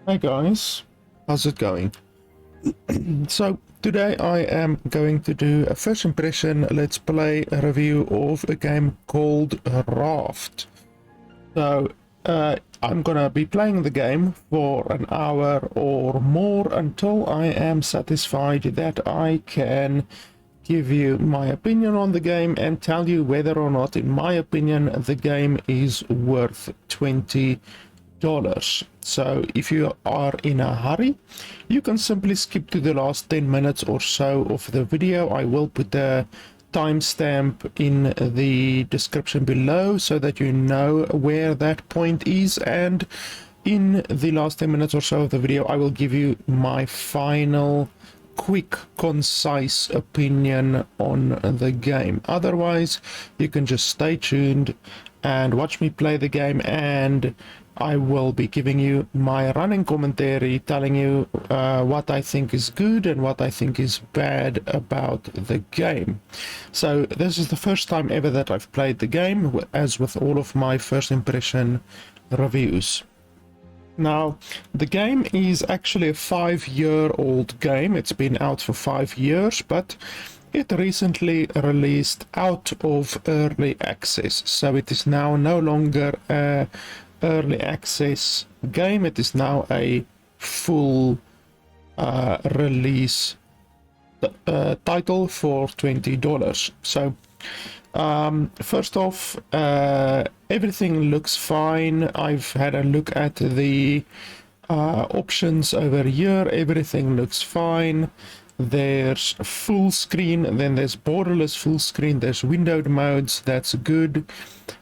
Hi guys, how's it going? So today I am going to do a first impression let's play review of a game called Raft. So I'm gonna be playing the game for an hour or more until I am satisfied that I can give you my opinion on the game and tell you whether or not, in my opinion, the game is worth $20. So if you are in a hurry, you can simply skip to the last 10 minutes or so of the video. I will put a timestamp in the description below so that you know where that point is, and in the last 10 minutes or so of the video I will give you my final quick concise opinion on the game. Otherwise you can just stay tuned and watch me play the game, and I will be giving you my running commentary, telling you what I think is good and what I think is bad about the game. So this is the first time ever that I've played the game, as with all of my first impression reviews. Now, the game is actually a 5-year-old game. It's been out for 5 years, but it recently released out of early access. So it is now no longer a early access game. It is now a full release title for $20. So first off, everything looks fine. I've had a look at the options over here. Everything looks fine. There's full screen, then there's borderless full screen, there's windowed modes. That's good.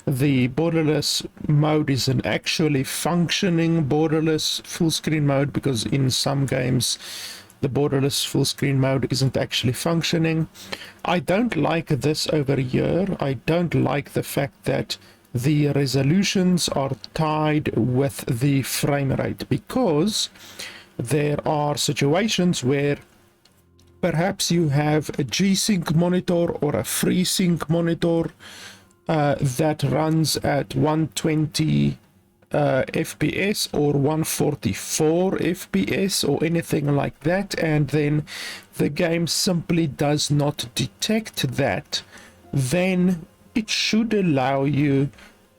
The borderless mode is an actually functioning borderless full screen mode, because in some games the borderless full screen mode isn't actually functioning. I don't like this over here. I don't like the fact that the resolutions are tied with the frame rate, because there are situations where perhaps you have a G-Sync monitor or a FreeSync monitor that runs at 120 FPS or 144 FPS or anything like that, and then the game simply does not detect that. Then it should allow you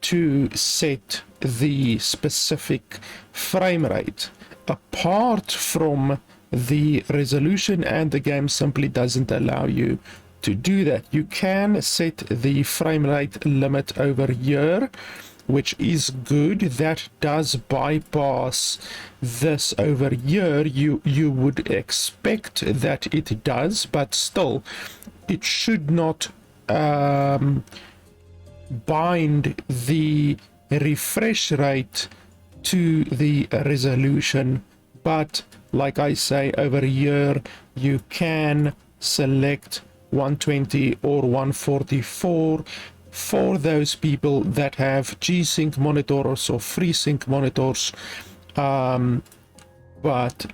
to set the specific frame rate apart from the resolution, and the game simply doesn't allow you to do that. You can set the frame rate limit over here, which is good. That does bypass this over here. You would expect that it does, but still it should not bind the refresh rate to the resolution. But like I say, over here you can select 120 or 144 for those people that have G-Sync monitors or FreeSync monitors. But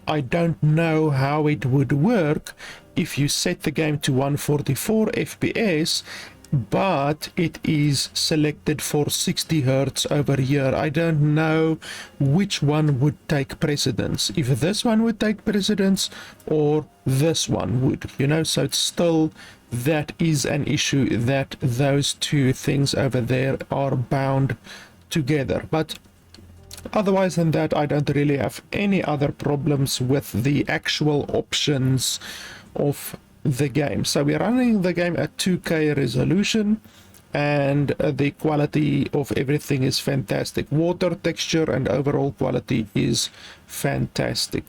I don't know how it would work if you set the game to 144 FPS but it is selected for 60 Hertz over here. I don't know which one would take precedence, if this one would take precedence or this one would, you know. So it's still, that is an issue, that those two things over there are bound together. But otherwise than that, I don't really have any other problems with the actual options of the game. So we're running the game at 2K resolution, and the quality of everything is fantastic. Water texture and overall quality is fantastic.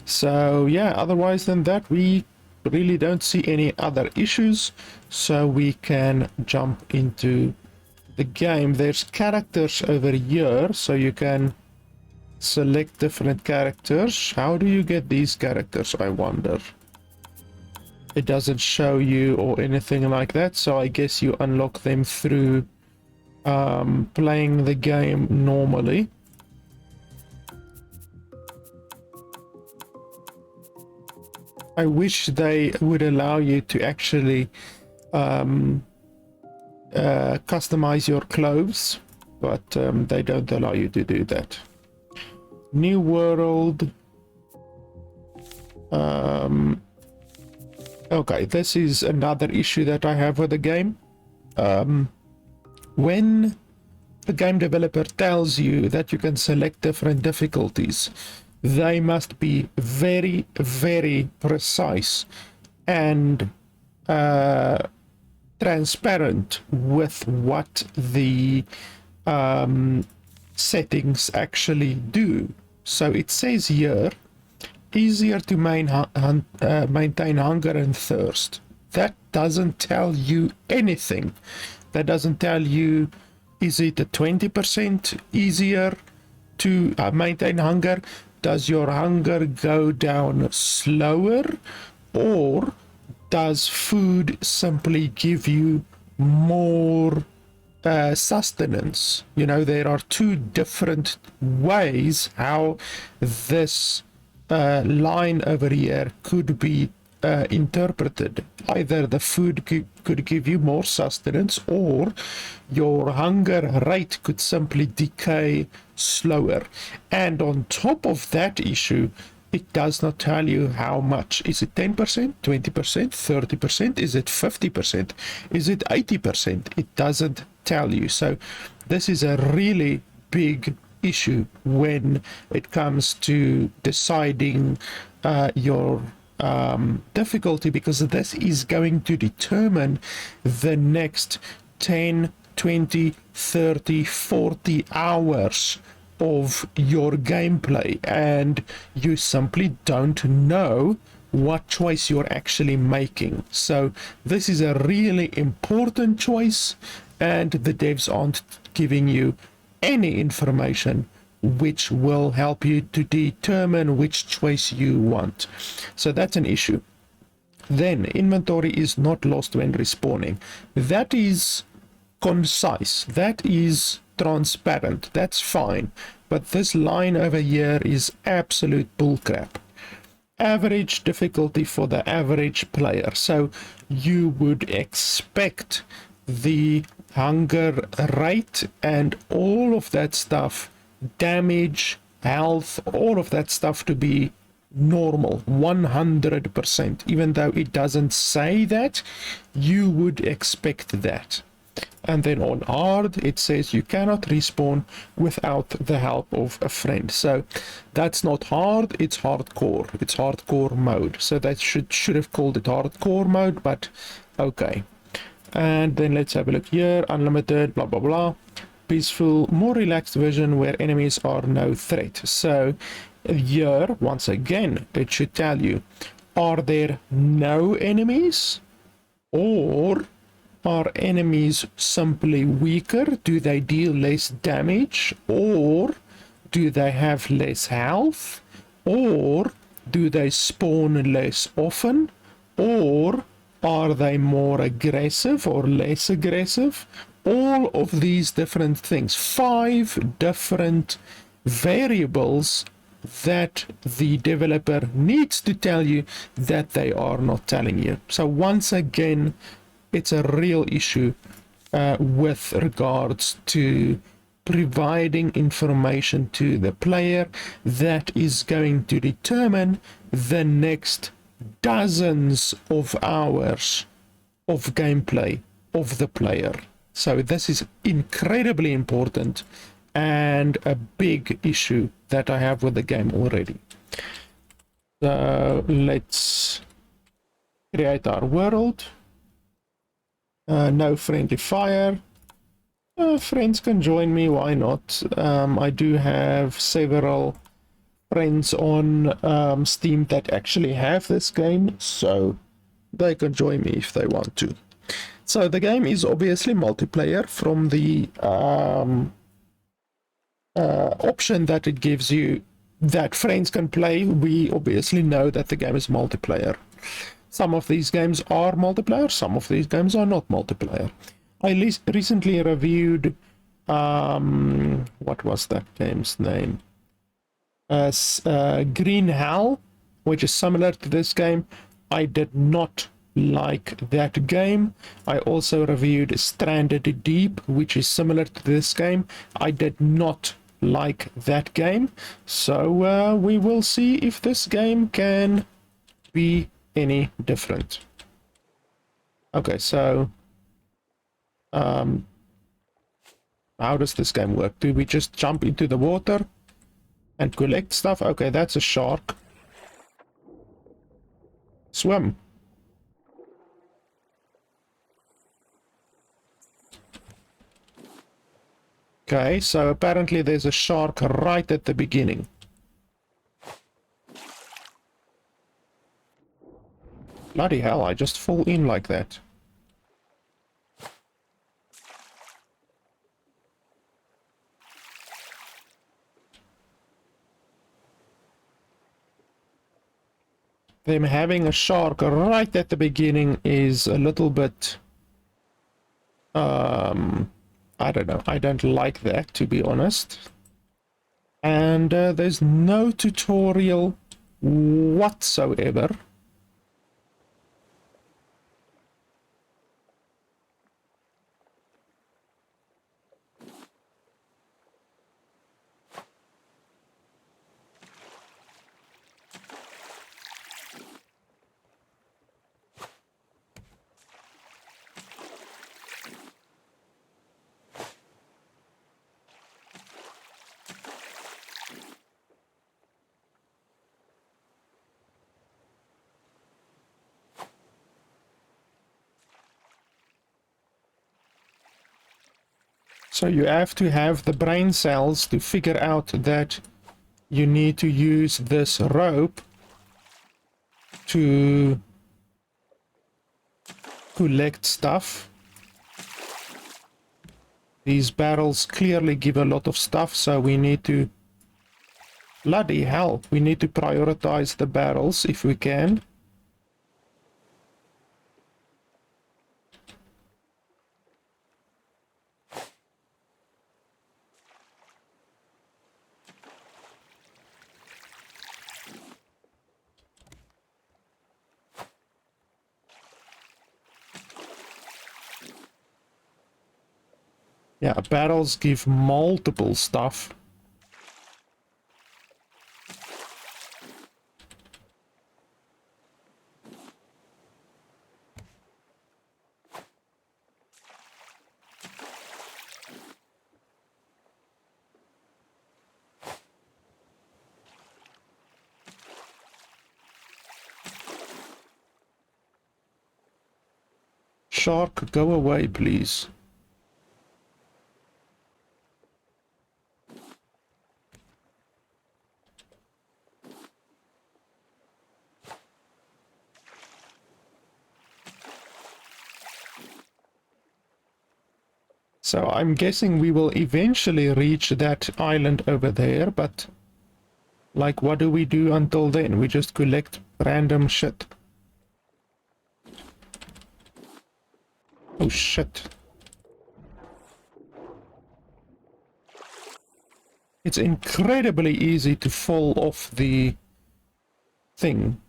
So yeah, otherwise than that, we really don't see any other issues, so we can jump into the game. There's characters over here, so you can select different characters. How do you get these characters, I wonder? It doesn't show you or anything like that, so I guess you unlock them through playing the game normally. I wish they would allow you to actually customize your clothes, but they don't allow you to do that. New world. Okay, this is another issue that I have with the game. When the game developer tells you that you can select different difficulties, they must be very, very precise and transparent with what the settings actually do. So it says here, easier to maintain hunger and thirst. That doesn't tell you anything. That doesn't tell you, is it a 20% easier to maintain hunger? Does your hunger go down slower, or does food simply give you more sustenance? You know, there are two different ways how this line over here could be interpreted. Either the food could give you more sustenance, or your hunger rate could simply decay slower. And on top of that issue, it does not tell you how much. Is it 10%, 20%, 30%? Is it 50%? Is it 80%? It doesn't tell you. So this is a really big issue when it comes to deciding your difficulty, because this is going to determine the next 10, 20, 30, 40 hours of your gameplay, and you simply don't know what choice you're actually making. So this is a really important choice, and the devs aren't giving you any information which will help you to determine which choice you want. So that's an issue. Then inventory is not lost when respawning. That is concise, that is transparent, that's fine, but this line over here is absolute bullcrap. Average difficulty for the average player. So you would expect the hunger rate and all of that stuff, damage, health, all of that stuff to be normal, 100%. Even though it doesn't say that, you would expect that. And then on hard, it says you cannot respawn without the help of a friend. So that's not hard, it's hardcore. It's hardcore mode. So that should have called it hardcore mode, but okay. And then let's have a look here. Unlimited, blah, blah, blah. Peaceful, more relaxed version where enemies are no threat. So here, once again, it should tell you, are there no enemies? Or are enemies simply weaker? Do they deal less damage? Or do they have less health? Or do they spawn less often? Or are they more aggressive or less aggressive? All of these different things, 5 different variables that the developer needs to tell you that they are not telling you. So once again, it's a real issue with regards to providing information to the player that is going to determine the next dozens of hours of gameplay of the player. So this is incredibly important and a big issue that I have with the game already. So let's create our world. No friendly fire. Friends can join me, why not? I do have several friends on Steam that actually have this game, so they can join me if they want to. So the game is obviously multiplayer. From the option that it gives you that friends can play, we obviously know that the game is multiplayer. Some of these games are multiplayer, some of these games are not multiplayer. I recently reviewed, what was that game's name? Green Hell, which is similar to this game. I did not like that game. I also reviewed Stranded Deep, which is similar to this game. I did not like that game. So we will see if this game can be any different. Okay, so how does this game work? Do we just jump into the water and collect stuff? Okay, that's a shark. Swim. Okay, so apparently there's a shark right at the beginning. Bloody hell, I just fall in like that. Them having a shark right at the beginning is a little bit... I don't know. I don't like that, to be honest. And there's no tutorial whatsoever. So you have to have the brain cells to figure out that you need to use this rope to collect stuff. These barrels clearly give a lot of stuff, so we need to... Bloody hell, we need to prioritize the barrels if we can. Yeah, barrels give multiple stuff. Shark, go away, please. So I'm guessing we will eventually reach that island over there, but like what do we do until then? We just collect random shit. Oh shit. It's incredibly easy to fall off the thing.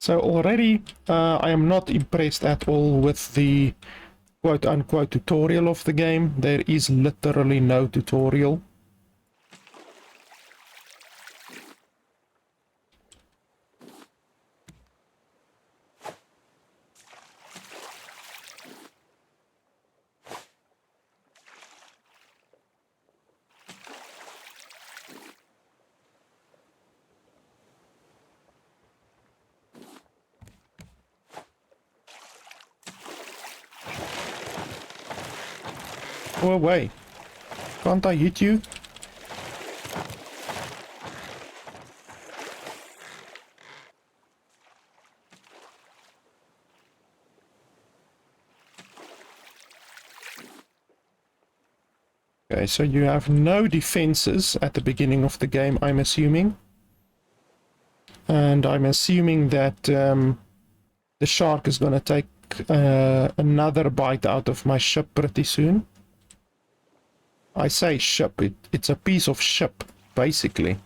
So already I am not impressed at all with the quote-unquote tutorial of the game. There is literally no tutorial. Go away. Can't I hit you? Okay, so you have no defenses at the beginning of the game, I'm assuming. And I'm assuming that the shark is gonna take another bite out of my ship pretty soon. I say ship, it's a piece of ship, basically.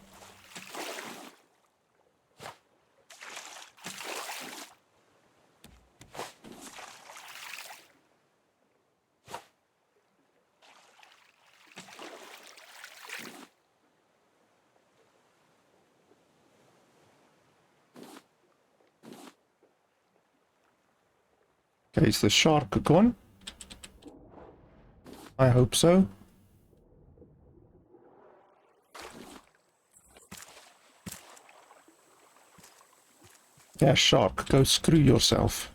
Okay, is the shark gone? I hope so. Yeah, shark, go screw yourself.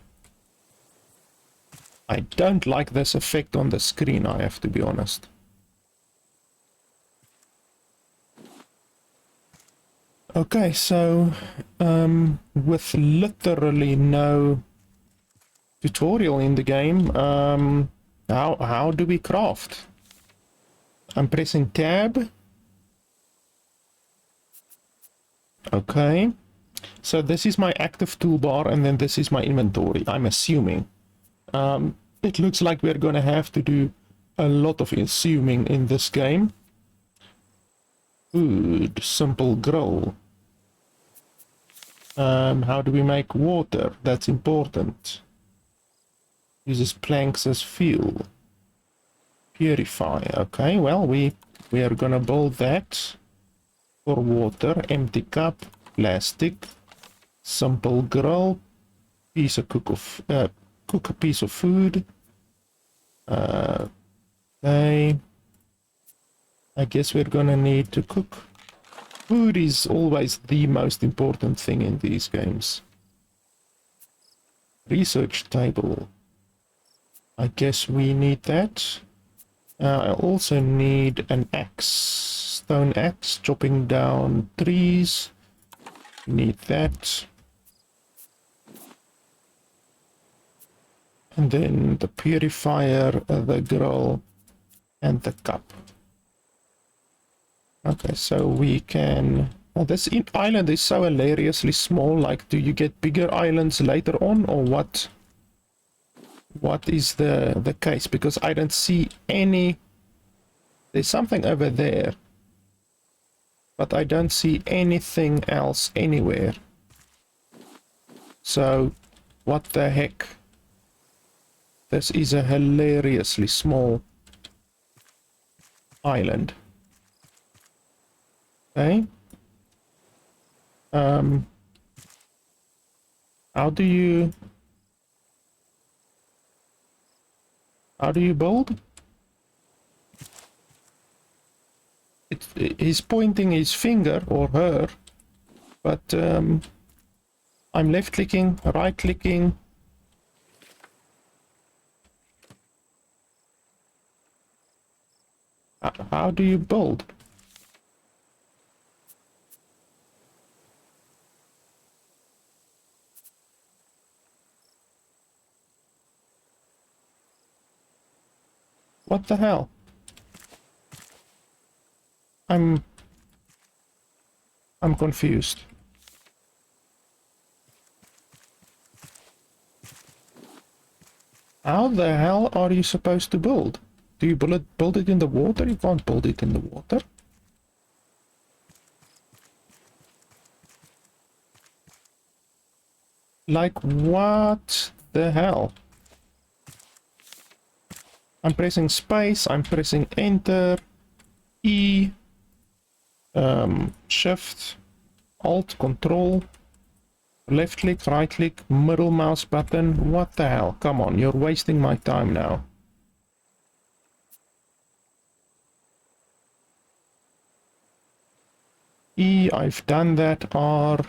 I don't like this effect on the screen, I have to be honest. Okay, so with literally no tutorial in the game, how do we craft? I'm pressing tab. Okay, so this is my active toolbar, and then this is my inventory, I'm assuming. It looks like we're gonna have to do a lot of assuming in this game. Food, simple grill. How do we make water? That's important. Uses planks as fuel. Purify. Okay, well, we are gonna build that for water. Empty cup, plastic, simple grill, piece of cook a piece of food. Okay, I guess we're gonna need to cook. Food is always the most important thing in these games. Research table. I guess we need that. I also need an axe. Stone axe, chopping down trees. Need that. And then the purifier, the grill, and the cup. Okay, so we can... Oh, this island is so hilariously small. Like, do you get bigger islands later on, or what? What is the case? Because I don't see any... There's something over there, but I don't see anything else anywhere. So, what the heck? This is a hilariously small island. Okay. How do you build? He's pointing his finger, or her, but I'm left clicking, right clicking. How do you build? What the hell? I'm confused. How the hell are you supposed to build? Do you build it in the water? You can't build it in the water. Like, what the hell? I'm pressing space, I'm pressing enter, E, shift, alt, control, left click, right click, middle mouse button. What the hell? Come on, you're wasting my time now. E, I've done that. R.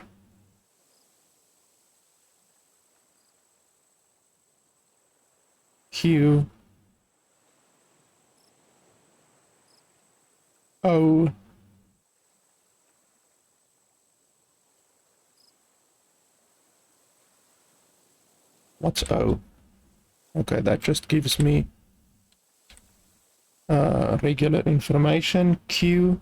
Q. O. What's O? Okay, that just gives me regular information. Q.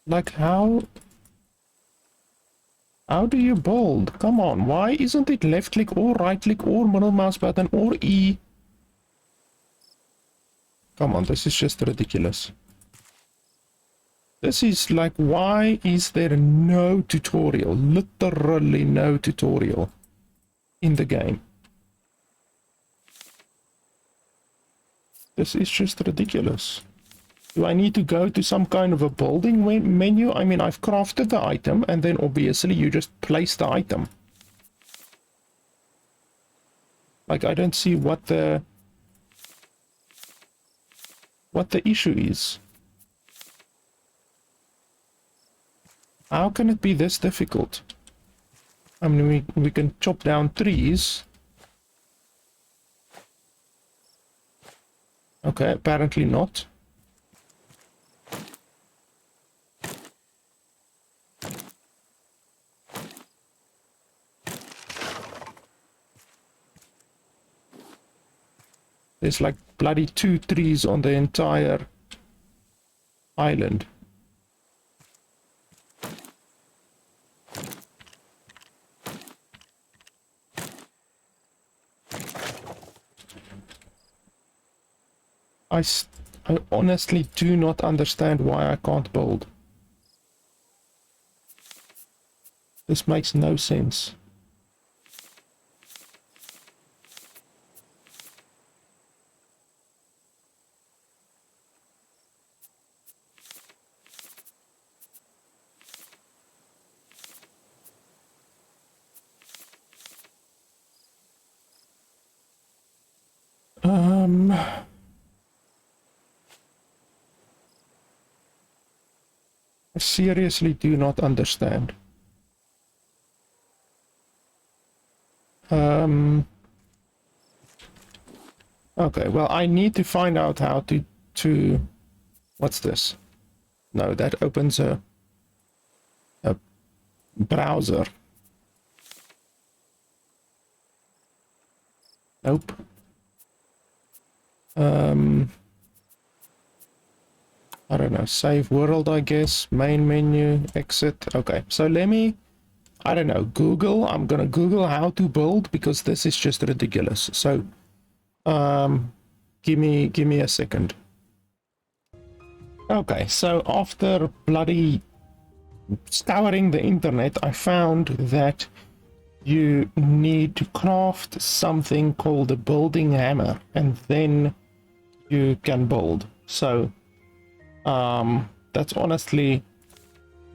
Like, how How do you build? Come on, why isn't it left click or right click or middle mouse button or E? Come on, this is just ridiculous. This is like, why is there no tutorial? Literally no tutorial in the game. This is just ridiculous. Do I need to go to some kind of a building menu? I mean, I've crafted the item, and then obviously you just place the item. Like, I don't see what the issue is. How can it be this difficult? I mean, we can chop down trees. Okay, apparently not. There's like bloody 2 trees on the entire island. I honestly do not understand why I can't build. This makes no sense. I seriously do not understand. Okay, well, I need to find out how to what's this? No, that opens a browser. Nope. I don't know, save world, I guess, main menu, exit. Okay, so let me, I don't know, Google. I'm gonna Google how to build, because this is just ridiculous. So give me a second. Okay, so after bloody scouring the internet, I found that you need to craft something called a building hammer, and then you can build. So that's honestly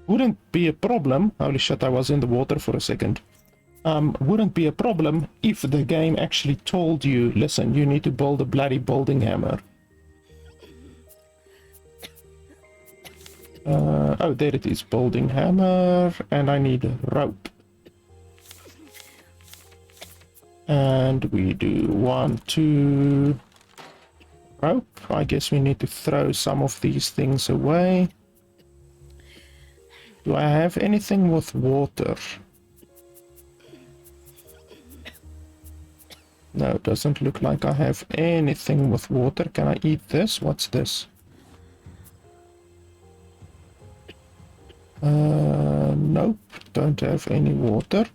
wouldn't be a problem. Holy shit, I was in the water for a second. Wouldn't be a problem if the game actually told you, listen, you need to build a bloody building hammer. Oh, there it is, building hammer, and I need a rope. And we do 1, 2 rope. I guess we need to throw some of these things away. Do I have anything with water? No, it doesn't look like I have anything with water. Can I eat this? What's this? Nope, don't have any water.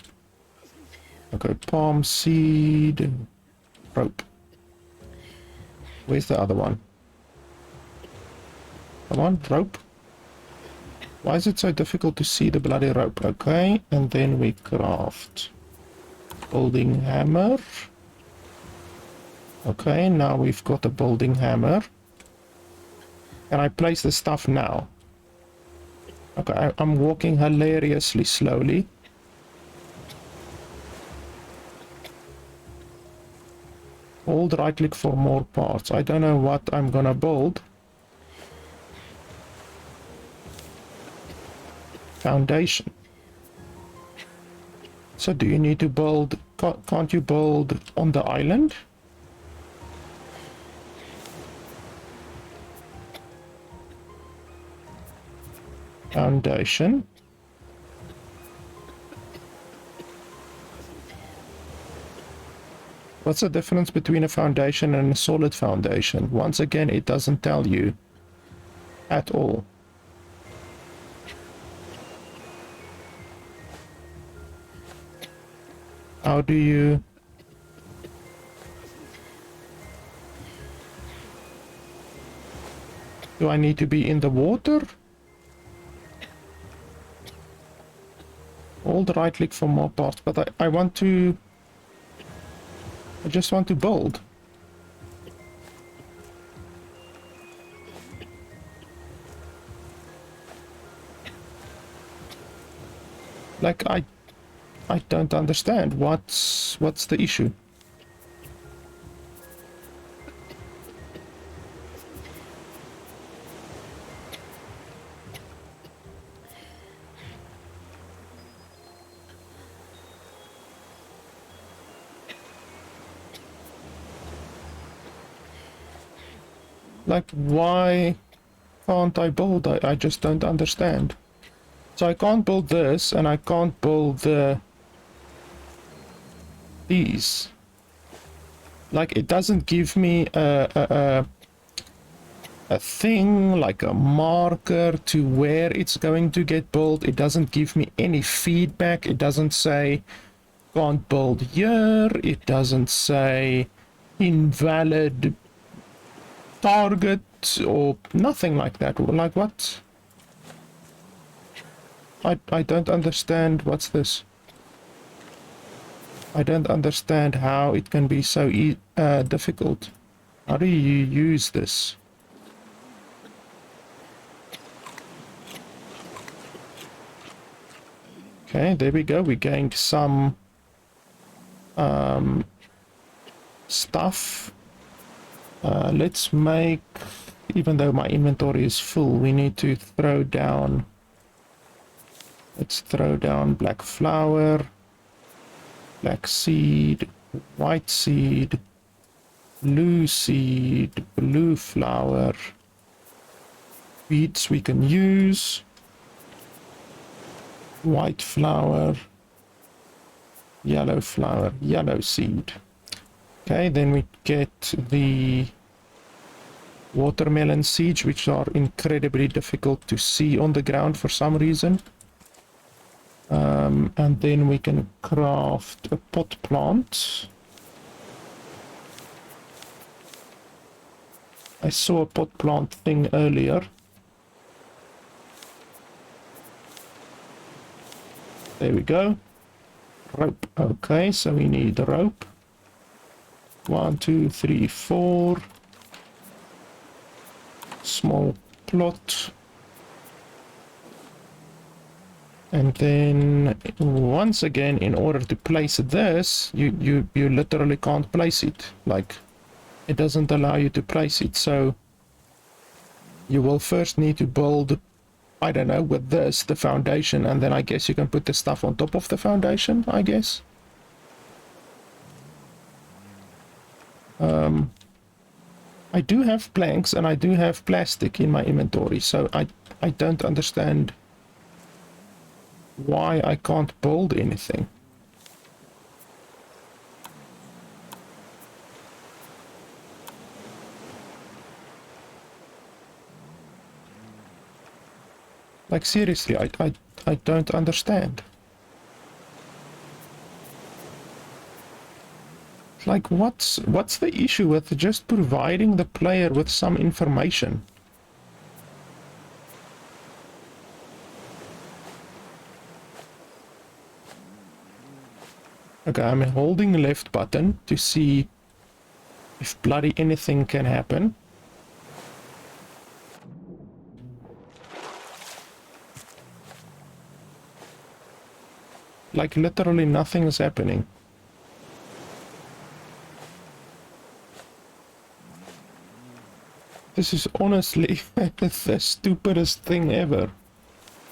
Okay, palm seed, rope. Where's the other one? Come on, rope. Why is it so difficult to see the bloody rope? Okay, and then we craft building hammer. Okay, now we've got a building hammer. Can I place the stuff now? Okay, I'm walking hilariously slowly. Hold right click for more parts. I don't know what I'm gonna build. Foundation. So do you need to build, can't you build on the island? Foundation. What's the difference between a foundation and a solid foundation? Once again, it doesn't tell you at all. How do you... Do I need to be in the water? Hold right click for more parts, but I want to... I just want to build. Like, I don't understand. What's the issue? Like, why can't I build? I just don't understand. So I can't build this, and I can't build these. Like, it doesn't give me a thing, like a marker to where it's going to get built. It doesn't give me any feedback. It doesn't say can't build here. It doesn't say invalid target or nothing like that. Like, what? I don't understand. What's this? I don't understand how it can be so difficult. How do you use this? Okay, there we go. We gained some stuff. Let's make, even though my inventory is full, we need to throw down, let's throw down black flour, black seed, white seed, blue seed, blue flour, beets we can use, white flour, yellow seed. Okay, then we get the watermelon seeds, which are incredibly difficult to see on the ground for some reason. And then we can craft a pot plant. I saw a pot plant thing earlier. There we go. Rope. Okay, so we need the rope. 1, 2, 3, 4. Small plot. And then once again, in order to place this, you literally can't place it. Like, it doesn't allow you to place it. So you will first need to build, I don't know, with this, the foundation, and then I guess you can put the stuff on top of the foundation, I guess. I do have planks and I do have plastic in my inventory, so I don't understand why I can't build anything. Like, seriously, I don't understand. Like, what's the issue with just providing the player with some information? Okay, I'm holding left button to see if bloody anything can happen. Like, literally nothing is happening. This is honestly the stupidest thing ever.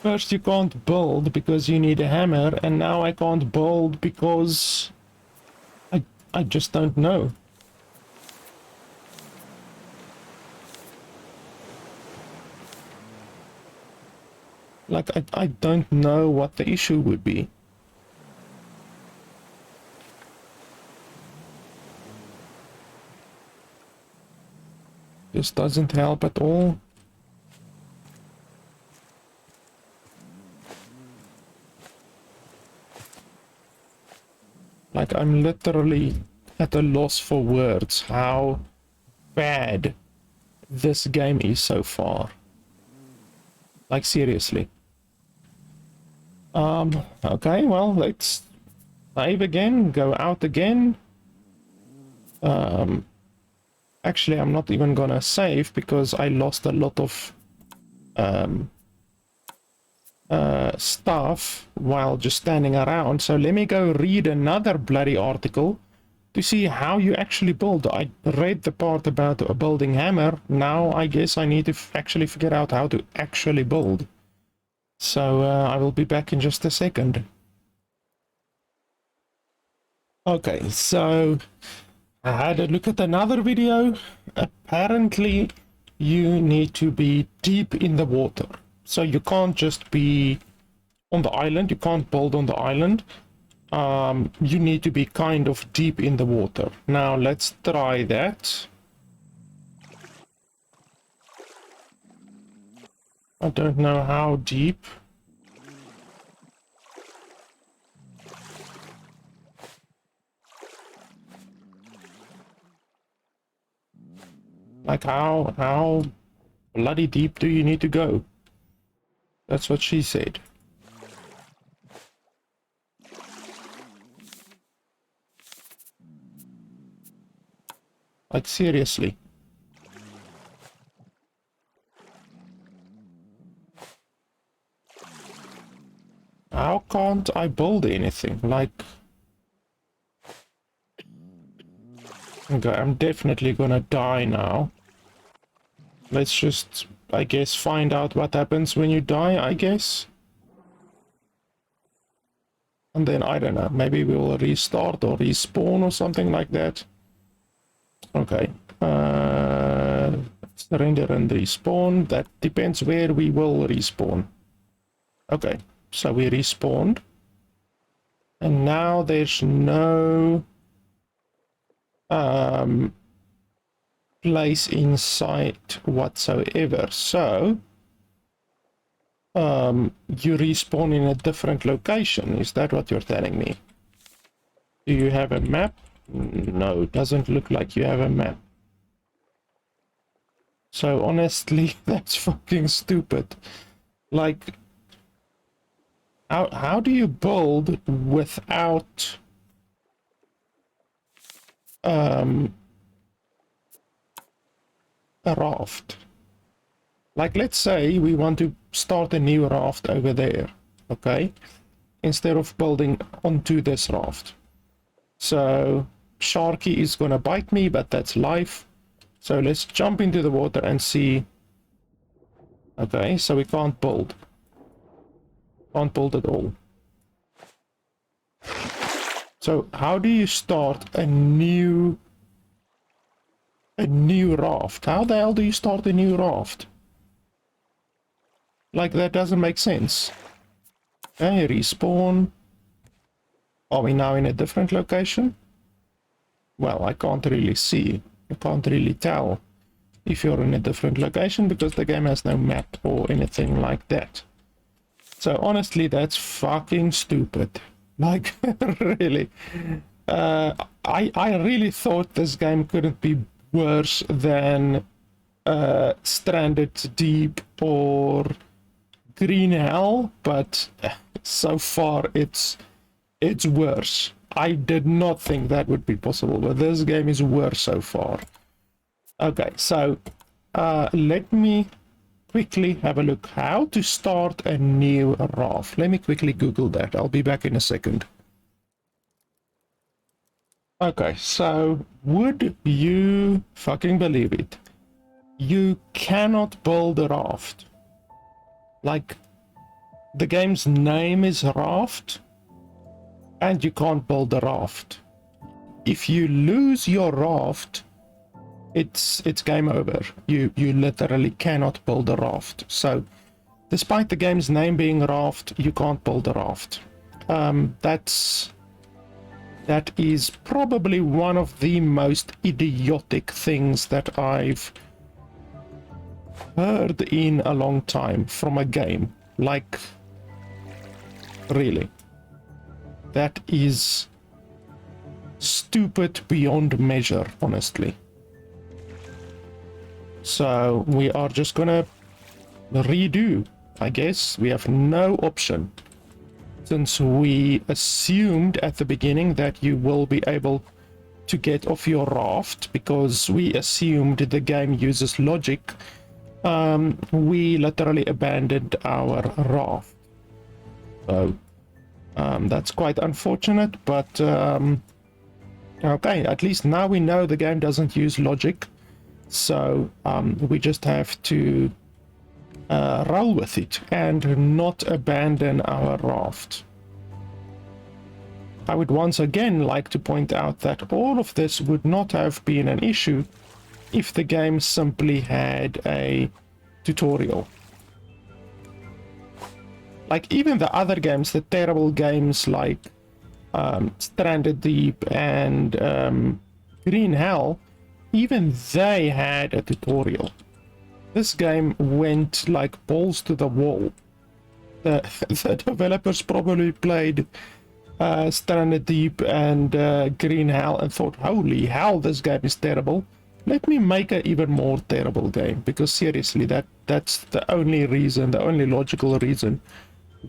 First you can't build because you need a hammer, and now I can't build because I just don't know. Like, I don't know what the issue would be. This doesn't help at all. Like, I'm literally at a loss for words how bad this game is so far. Like, seriously. Okay, well, let's save again, go out again. Actually, I'm not even gonna save because I lost a lot of stuff while just standing around. So let me go read another bloody article to see how you actually build. I read the part about a building hammer. Now I guess I need to actually figure out how to actually build. So I will be back in just a second. Okay, so I had a look at another video. Apparently you need to be deep in the water. So you can't just be on the island. You can't build on the island. You need to be kind of deep in the water. Now let's try that. I don't know how deep. Like how bloody deep do you need to go? That's what she said. Like, seriously. How can't I build anything? Like... Okay, I'm definitely gonna die now. Let's just, I guess, find out what happens when you die, I guess. And then, I don't know, maybe we'll restart or respawn or something like that. Okay. Surrender and respawn. That depends where we will respawn. Okay, so we respawned. And now there's no... place in sight whatsoever. So you respawn in a different location. Is that what you're telling me? Do you have a map? No, it doesn't look like you have a map. So honestly, that's fucking stupid. Like, how do you build without a raft? Like, let's say we want to start a new raft over there, okay? Instead of building onto this raft. So Sharky is gonna bite me, but that's life. So let's jump into the water and see. Okay, so we can't build. Can't build at all. So how do you start a new raft? How the hell do you start a new raft? Like, that doesn't make sense. Okay, respawn. Are we now in a different location? Well, I can't really see. I can't really tell if you're in a different location because the game has no map or anything like that. So honestly, that's fucking stupid. Like, really. I really thought this game couldn't be worse than Stranded Deep or Green Hell, but so far it's worse. I did not think that would be possible, but this game is worse so far. Okay, so let me quickly have a look how to start a new raft. Let me quickly Google that. I'll be back in a second. Okay, so would you fucking believe it? You cannot build a raft. Like, the game's name is Raft, and you can't build a raft. If you lose your raft, it's game over. You literally cannot build a raft. So, despite the game's name being Raft, you can't build a raft. That is probably one of the most idiotic things that I've heard in a long time from a game. Like, really. That is stupid beyond measure, honestly. So we are just gonna redo, I guess. We have no option, since we assumed at the beginning that you will be able to get off your raft, because we assumed the game uses logic. We literally abandoned our raft. So that's quite unfortunate, but okay, at least now we know the game doesn't use logic. So we just have to roll with it and not abandon our raft. I would once again like to point out that all of this would not have been an issue if the game simply had a tutorial. Like even the other games, the terrible games like Stranded Deep and Green Hell, even they had a tutorial. This game went like balls to the wall. The developers probably played Stranded Deep and Green Hell and thought, holy hell, this game is terrible. Let me make an even more terrible game, because seriously, that's the only reason, the only logical reason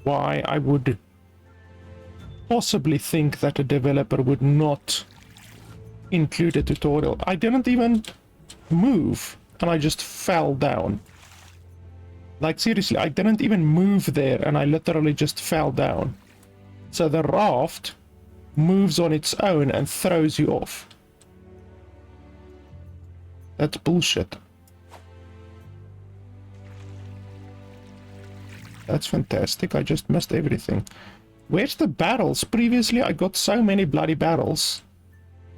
why I would possibly think that a developer would not include a tutorial. I didn't even move and I just fell down. Like seriously, I didn't even move there and I literally just fell down. So the raft moves on its own and throws you off. That's bullshit. That's fantastic. I just missed everything. Where's the barrels? Previously I got so many bloody barrels.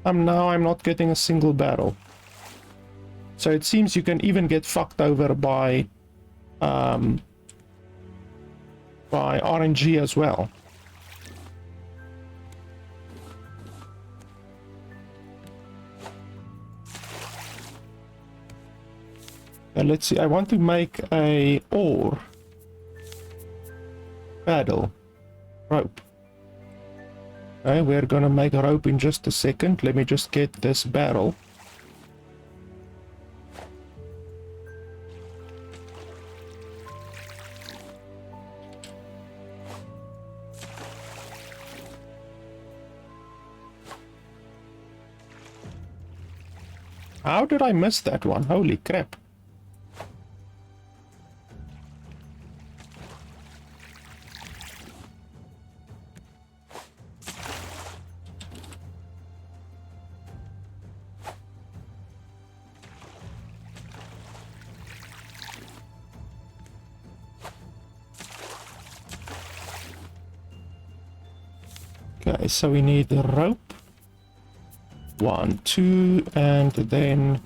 Now I'm not getting a single barrel. So it seems you can even get fucked over by RNG as well. Let's see, I want to make a ore paddle rope. Okay, we're gonna make a rope in just a second. Let me just get this barrel. How did I miss that one? Holy crap. Okay, so we need the rope. 1, 2, and then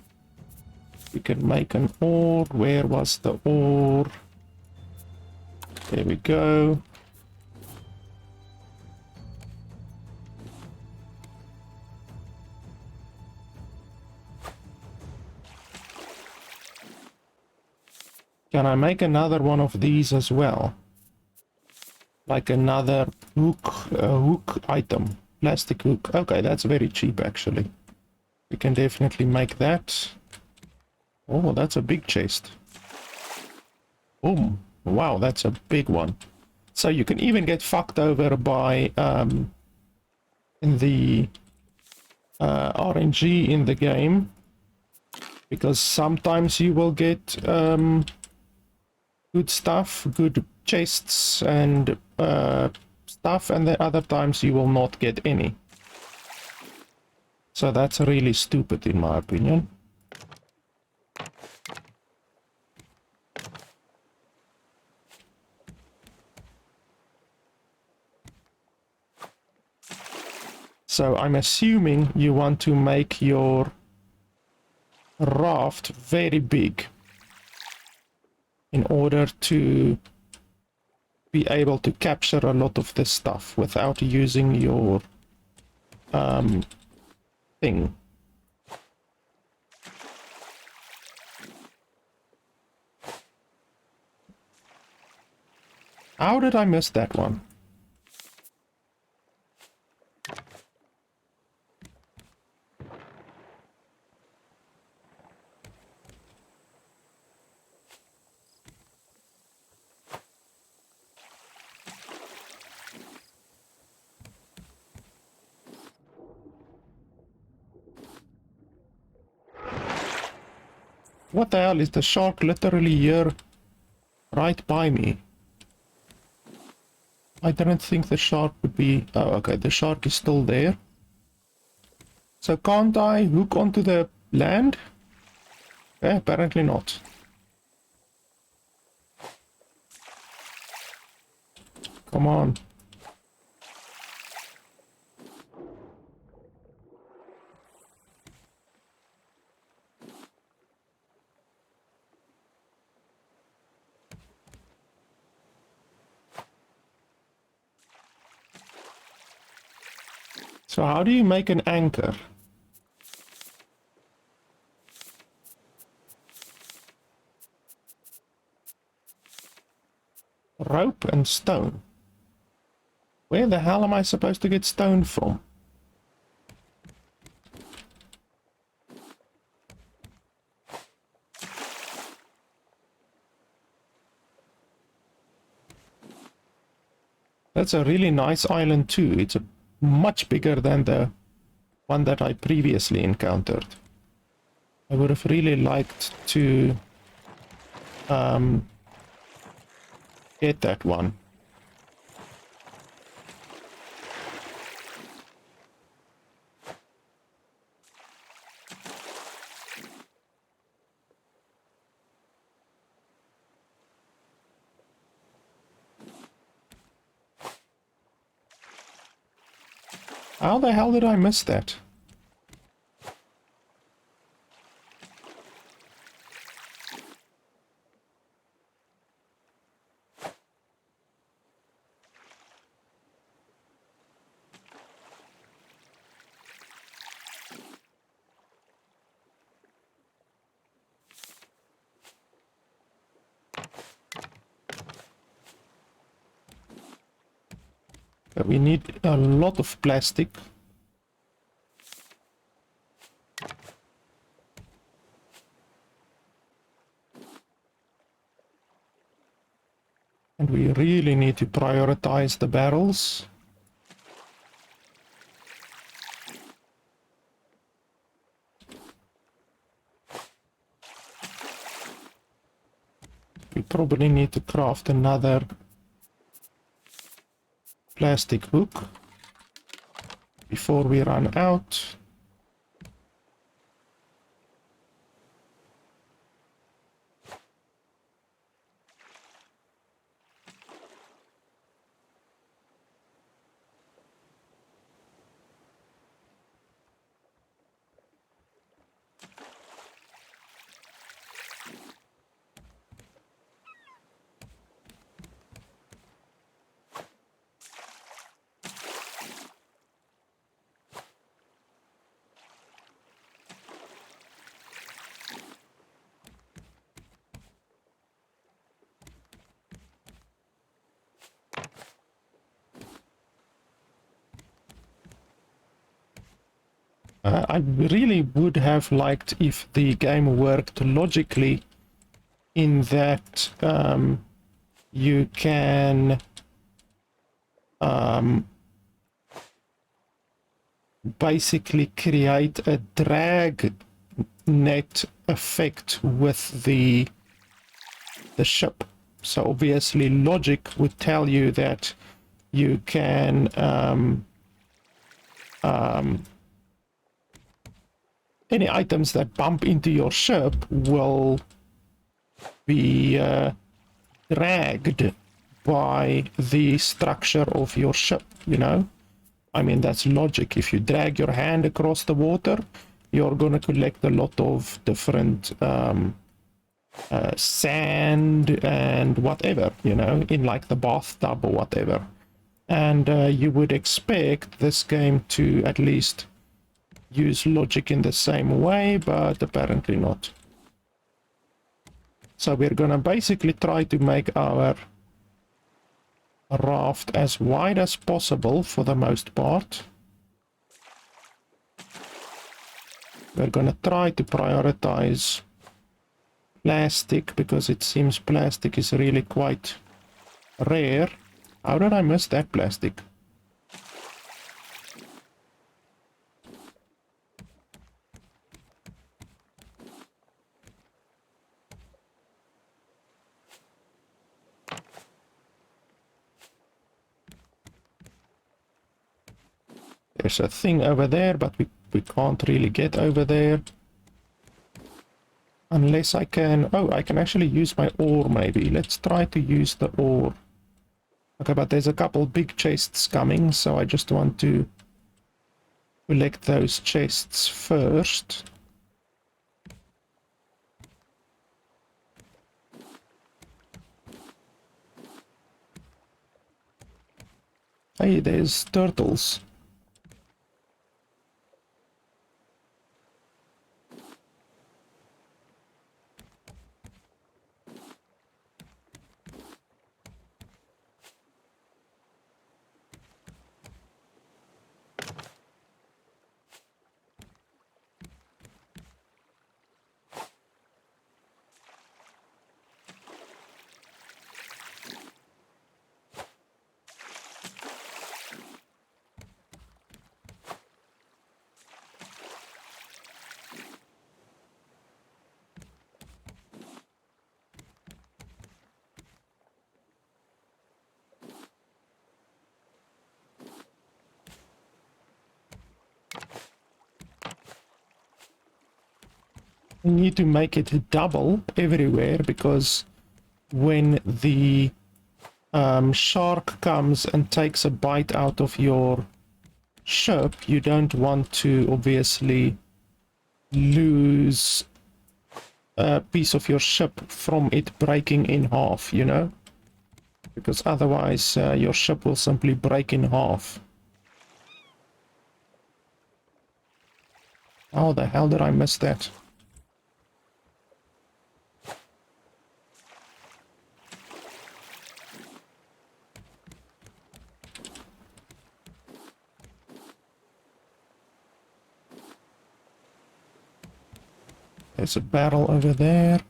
we can make an ore. Where was the ore? There we go. Can I make another one of these as well? Like another hook item. Plastic hook. Okay, that's very cheap actually. We can definitely make that. Oh, that's a big chest. Boom. Wow, that's a big one. So you can even get fucked over by the RNG in the game, because sometimes you will get good stuff, good chests and stuff, and the other times you will not get any. So that's really stupid in my opinion. So I'm assuming you want to make your raft very big in order to be able to capture a lot of this stuff without using your thing. How did I miss that one? What the hell is the shark literally here right by me? I didn't think the shark would be... Oh, okay, the shark is still there. So can't I hook onto the land? Okay, apparently not. Come on. So how do you make an anchor? Rope and stone. Where the hell am I supposed to get stone from? That's a really nice island too. It's much bigger than the one that I previously encountered. I would have really liked to get that one. How the hell did I miss that? We need a lot of plastic. And we really need to prioritize the barrels. We probably need to craft another plastic hook before we run out. I really would have liked if the game worked logically in that you can basically create a drag net effect with the ship. So obviously logic would tell you that you can any items that bump into your ship will be dragged by the structure of your ship, you know? I mean, that's logic. If you drag your hand across the water, you're going to collect a lot of different sand and whatever, you know, in like the bathtub or whatever. And you would expect this game to at least use logic in the same way, but apparently not. So we're gonna basically try to make our raft as wide as possible for the most part. We're gonna try to prioritize plastic because it seems plastic is really quite rare. How did I miss that plastic? There's a thing over there, but we can't really get over there. Unless I can... Oh, I can actually use my ore, maybe. Let's try to use the ore. Okay, but there's a couple big chests coming, so I just want to collect those chests first. Hey, there's turtles. We need to make it double everywhere, because when the shark comes and takes a bite out of your ship, you don't want to obviously lose a piece of your ship from it breaking in half, you know? Because otherwise your ship will simply break in half. How the hell did I miss that? There's a barrel over there.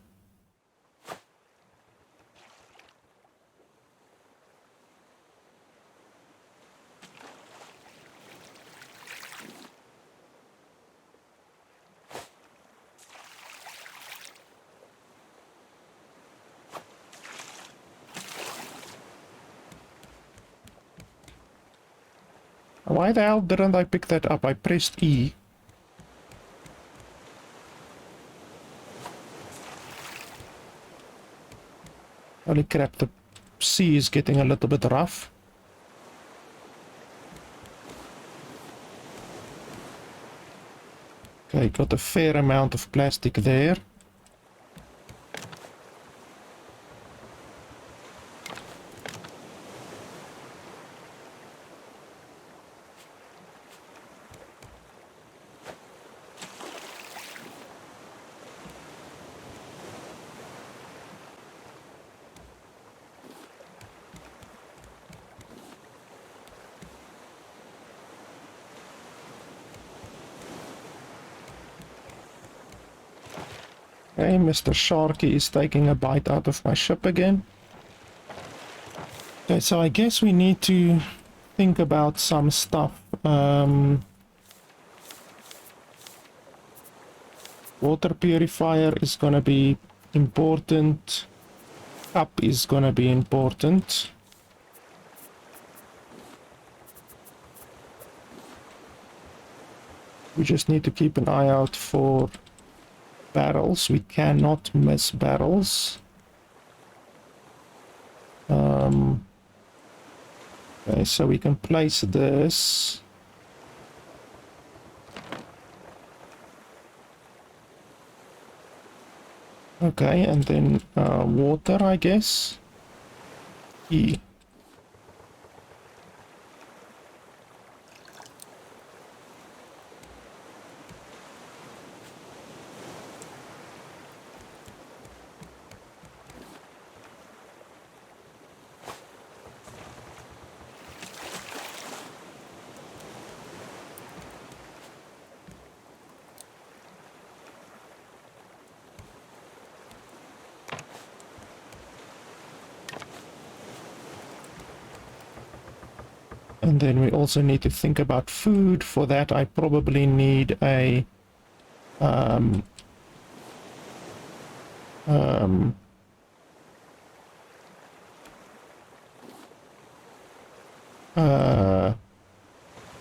Why the hell didn't I pick that up? I pressed E. Holy crap, the sea is getting a little bit rough. Okay, got a fair amount of plastic there. Okay, Mr. Sharky is taking a bite out of my ship again. Okay, so I guess we need to think about some stuff. Water purifier is gonna be important. Cup is gonna be important. We just need to keep an eye out for barrels. We cannot miss barrels. Okay, so we can place this. Okay, and then water, I guess. E. And then we also need to think about food. For that, I probably need a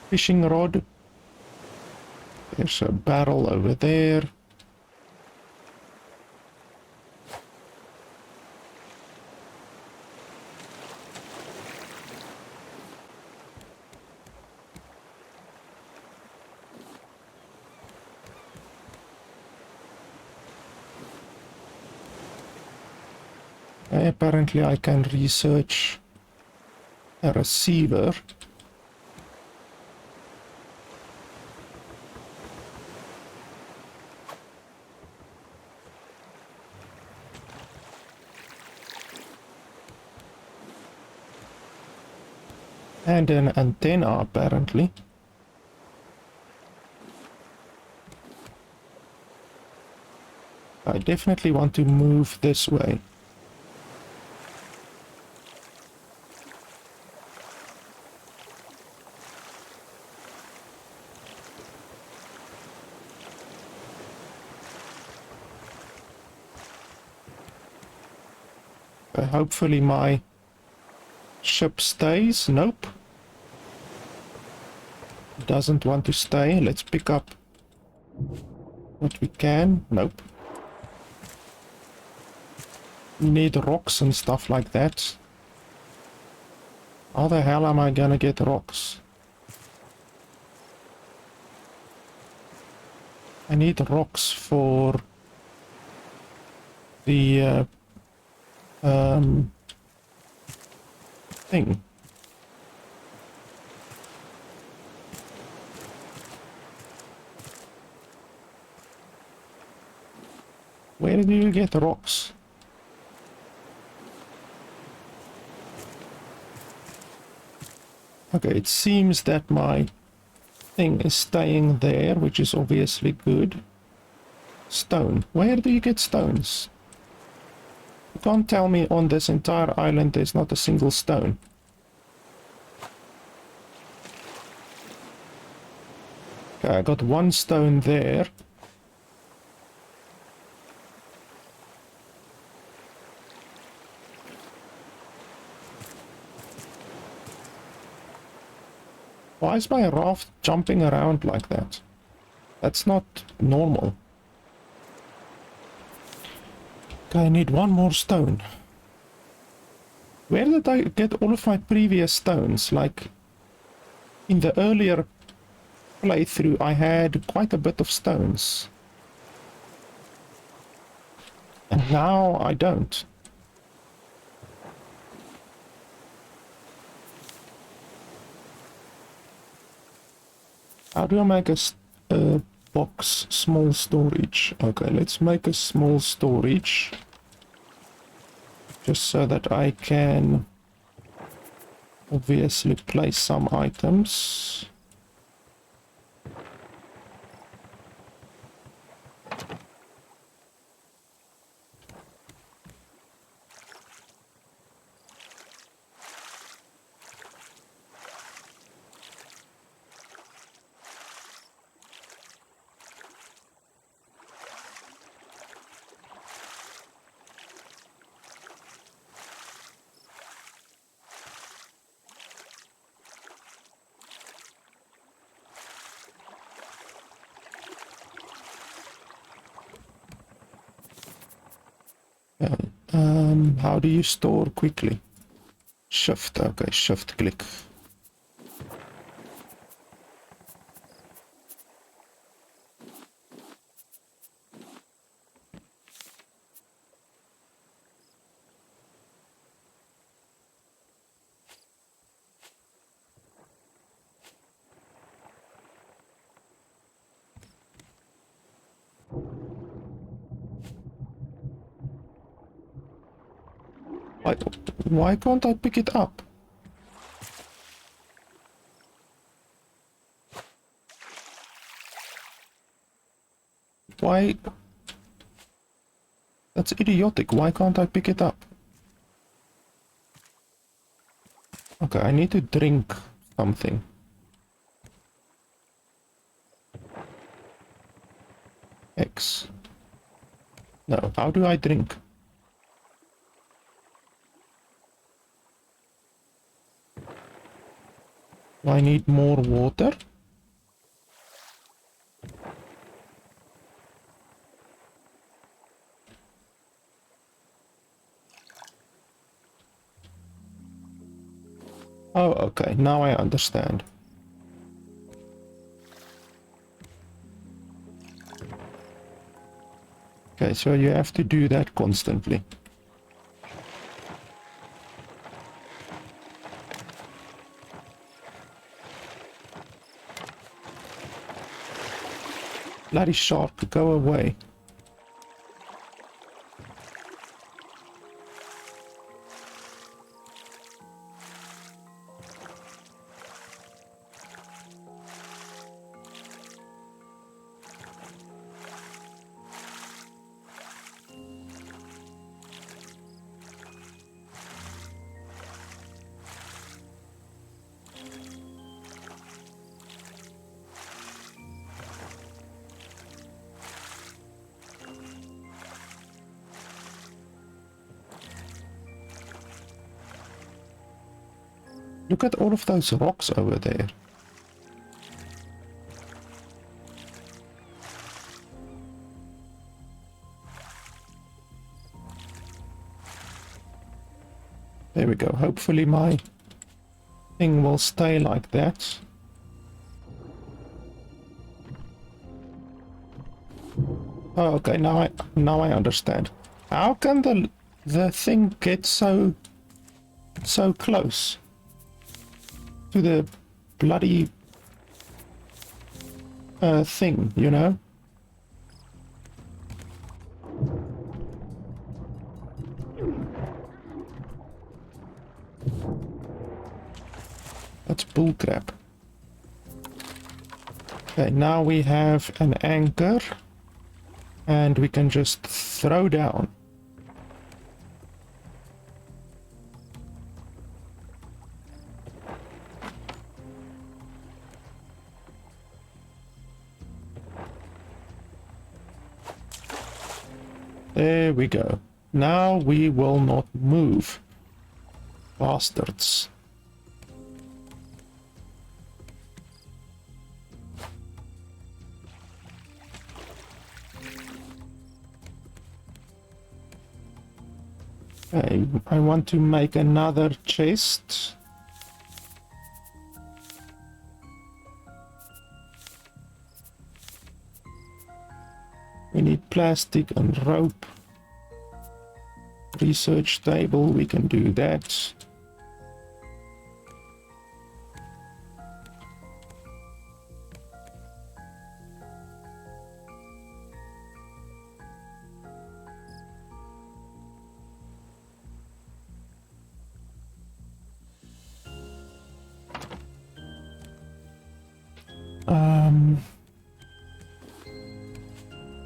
fishing rod. There's a barrel over there. Apparently I can research a receiver. And an antenna, apparently. I definitely want to move this way. Hopefully my ship stays. Nope. Doesn't want to stay. Let's pick up what we can. Nope. We need rocks and stuff like that. How the hell am I gonna get rocks? I need rocks for the thing. Where do you get rocks? Okay, it seems that my thing is staying there, which is obviously good. Stone. Where do you get stones? You can't tell me on this entire island there's not a single stone. Okay, I got one stone there. Why is my raft jumping around like that? That's not normal. Okay, I need one more stone. Where did I get all of my previous stones? Like, in the earlier playthrough, I had quite a bit of stones. And now I don't. How do I make a box? Small storage. Okay, let's make a small storage. Just so that I can obviously place some items. How do you store quickly? Shift, okay, shift click. Why can't I pick it up? Why? That's idiotic. Why can't I pick it up? Okay, I need to drink something. X. No, how do I drink? I need more water. Oh, okay, now I understand. Okay, so you have to do that constantly. Bloody shark, go away. Look at all of those rocks over there. There we go. Hopefully my thing will stay like that. Oh, okay, now I understand. How can the thing get so close to the bloody thing, you know? That's bullcrap. Okay, now we have an anchor and we can just throw down. There we go. Now we will not move. Bastards. Okay, I want to make another chest. We need plastic and rope. Research table, we can do that.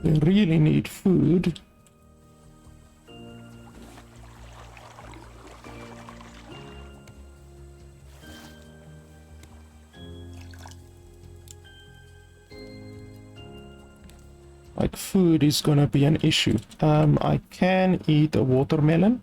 We really need food. Like food is gonna be an issue. I can eat a watermelon.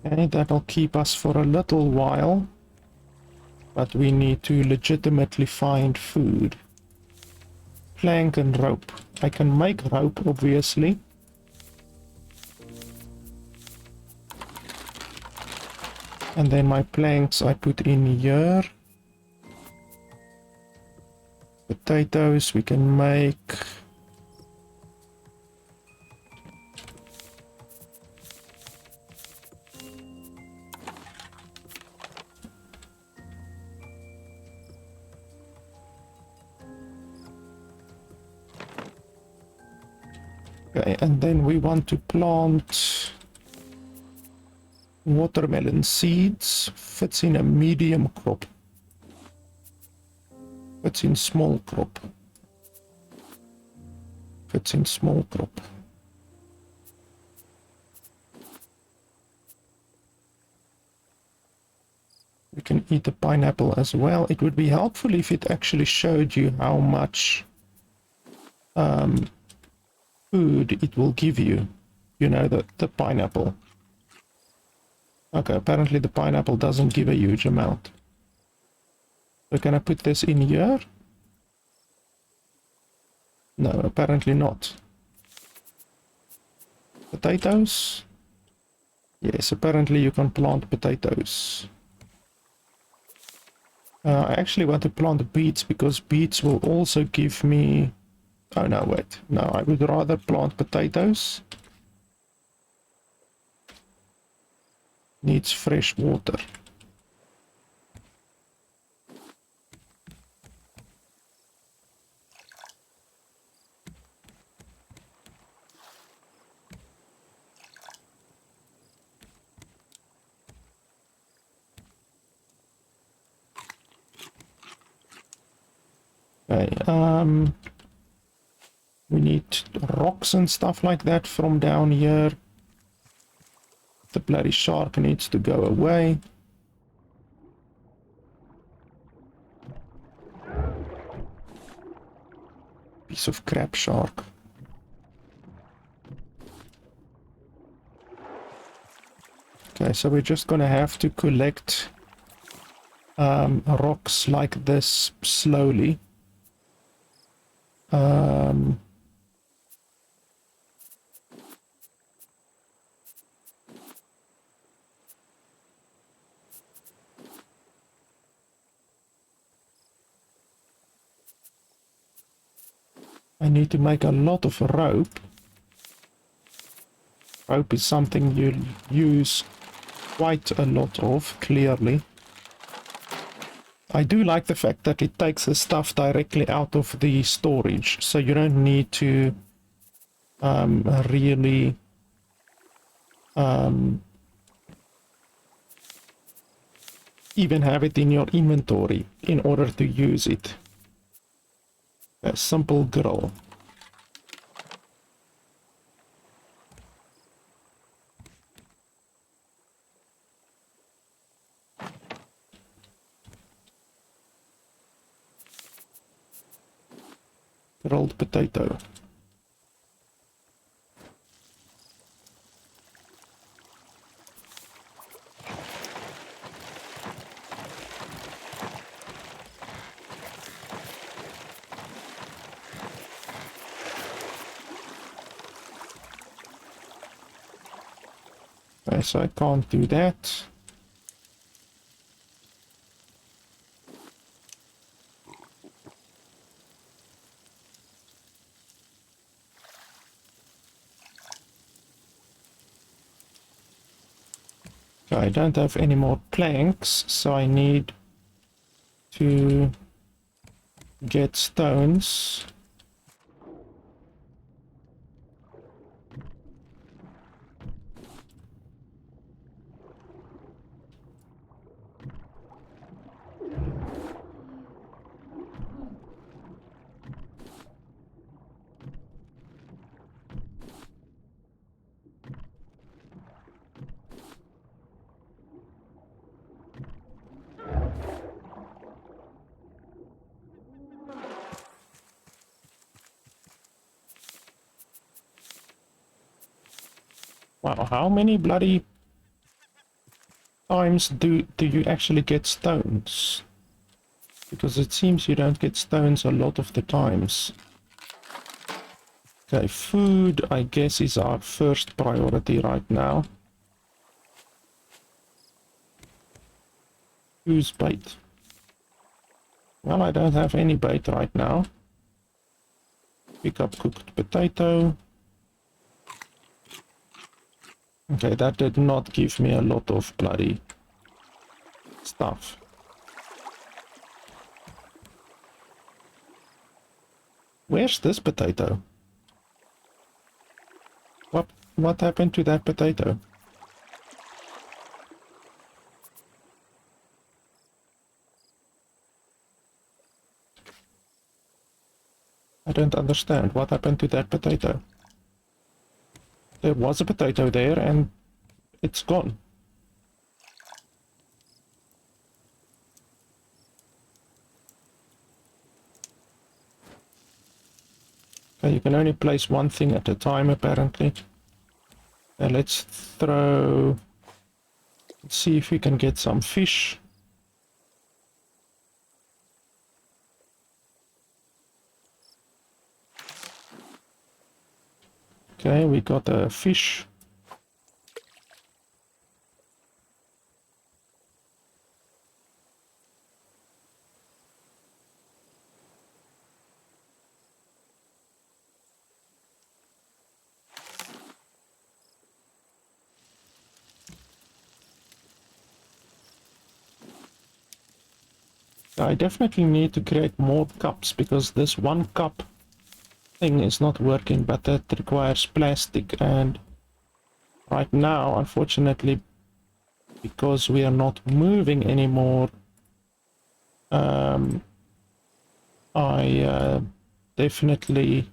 Okay, that'll keep us for a little while, but we need to legitimately find food. Plank and rope. I can make rope, obviously. And then my planks I put in here. Potatoes we can make. Okay, and then we want to plant watermelon seeds. Fits in a medium crop. Fits in small crop. Fits in small crop. We can eat a pineapple as well. It would be helpful if it actually showed you how much food it will give you. You know, the pineapple. Okay, apparently the pineapple doesn't give a huge amount. So can I put this in here? No, apparently not. Potatoes? Yes, apparently you can plant potatoes. I actually want to plant beets because beets will also give me... Oh no, wait. No, I would rather plant potatoes. Needs fresh water. Okay, we need rocks and stuff like that from down here. The bloody shark needs to go away. Piece of crap shark. Okay, so we're just gonna have to collect rocks like this slowly. I need to make a lot of rope. Rope is something you use quite a lot of, clearly. I do like the fact that it takes the stuff directly out of the storage, so you don't need to really even have it in your inventory in order to use it. A simple grill. Grilled potato. Okay, so I can't do that. I don't have any more planks, so I need to get stones. Wow, how many bloody times do you actually get stones? Because it seems you don't get stones a lot of the times. Okay, food, I guess, is our first priority right now. Who's bait? Well, I don't have any bait right now. Pick up cooked potato. Okay, that did not give me a lot of bloody stuff. Where's this potato? What happened to that potato? I don't understand. What happened to that potato? There was a potato there and it's gone. So you can only place one thing at a time, apparently. Let's throw... Let's see if we can get some fish. Okay, we got a fish. I definitely need to create more cups because this one cup thing is not working, but that requires plastic, and right now, unfortunately, because we are not moving anymore, I definitely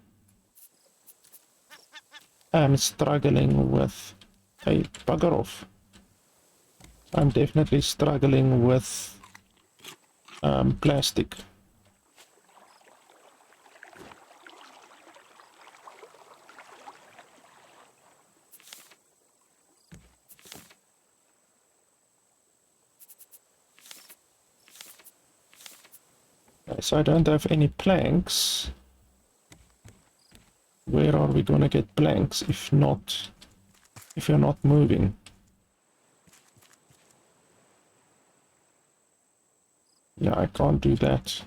am struggling with... Hey, bugger off. I'm definitely struggling with plastic. Okay, so I don't have any planks. Where are we gonna get planks if you're not moving? Yeah, I can't do that.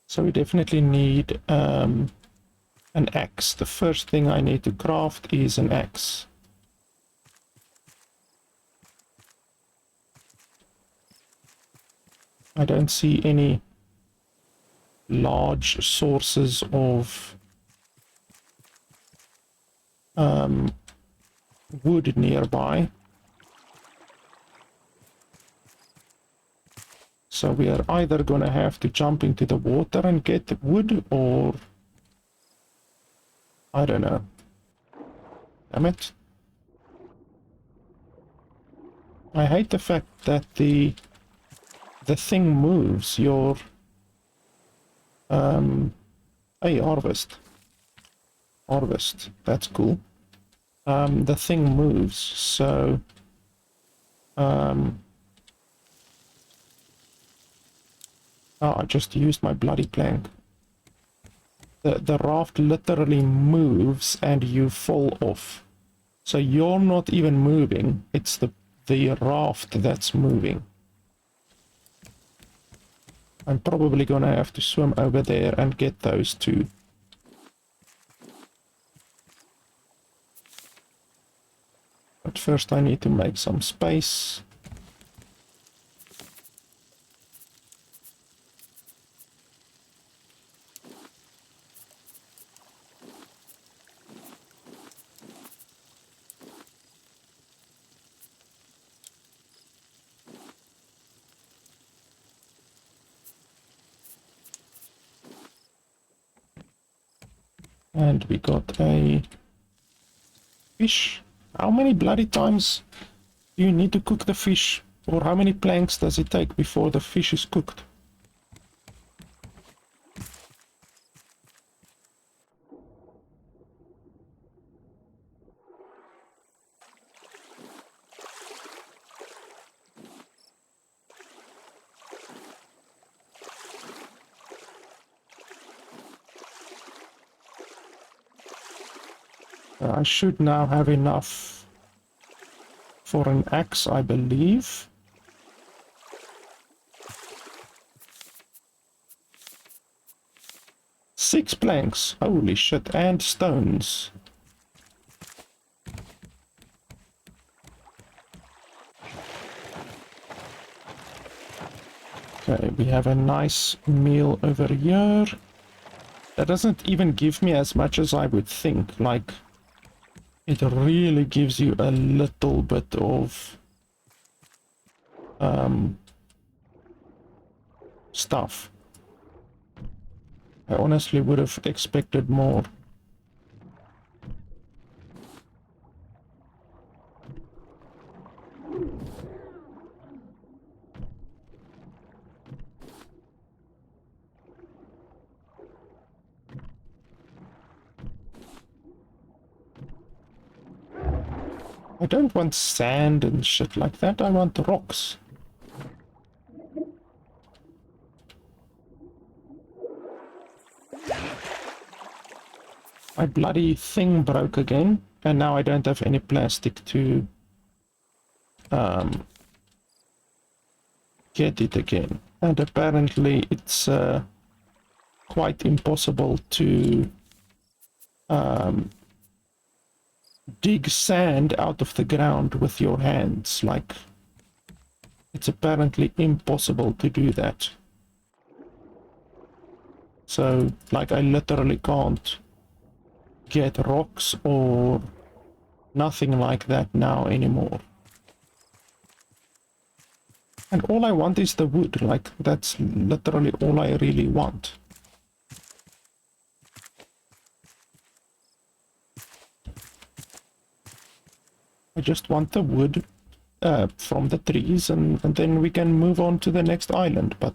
So we definitely need an axe. The first thing I need to craft is an axe. I don't see any large sources of wood nearby. So we are either going to have to jump into the water and get wood, or... I don't know. Damn it. I hate the fact that the thing moves your... Hey, harvest. Harvest. That's cool. The thing moves, so... Oh, I just used my bloody plank. The raft literally moves and you fall off. So you're not even moving, it's the raft that's moving. I'm probably gonna have to swim over there and get those two. But first I need to make some space. And we got a fish. How many bloody times do you need to cook the fish? Or how many planks does it take before the fish is cooked? I should now have enough for an axe, I believe. Six planks, holy shit, and stones. Okay, we have a nice meal over here. That doesn't even give me as much as I would think. Like, it really gives you a little bit of stuff. I honestly would have expected more. I don't want sand and shit like that, I want rocks. My bloody thing broke again, and now I don't have any plastic to get it again. And apparently it's quite impossible to dig sand out of the ground with your hands. Like, it's apparently impossible to do that. So, like, I literally can't get rocks or nothing like that now anymore. And all I want is the wood. Like, that's literally all I really want. I just want the wood from the trees, and then we can move on to the next island. But,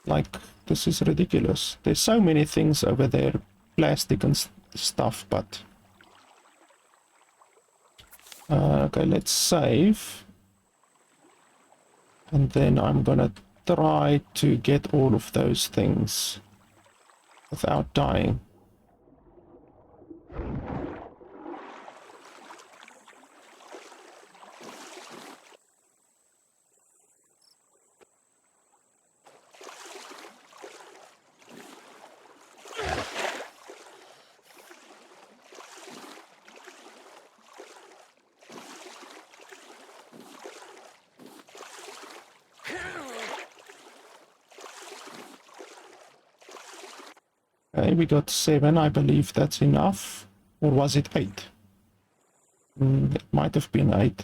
like, this is ridiculous. There's so many things over there, plastic and stuff, but... okay, let's save. And then I'm gonna try to get all of those things without dying. Okay, we got 7, I believe that's enough. Or was it 8? It might have been 8.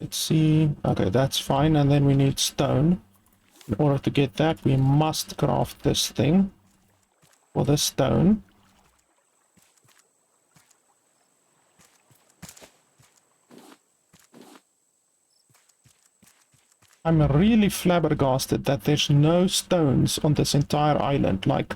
Let's see. Okay, that's fine. And then we need stone. In order to get that, we must craft this thing for the stone. I'm really flabbergasted that there's no stones on this entire island. Like,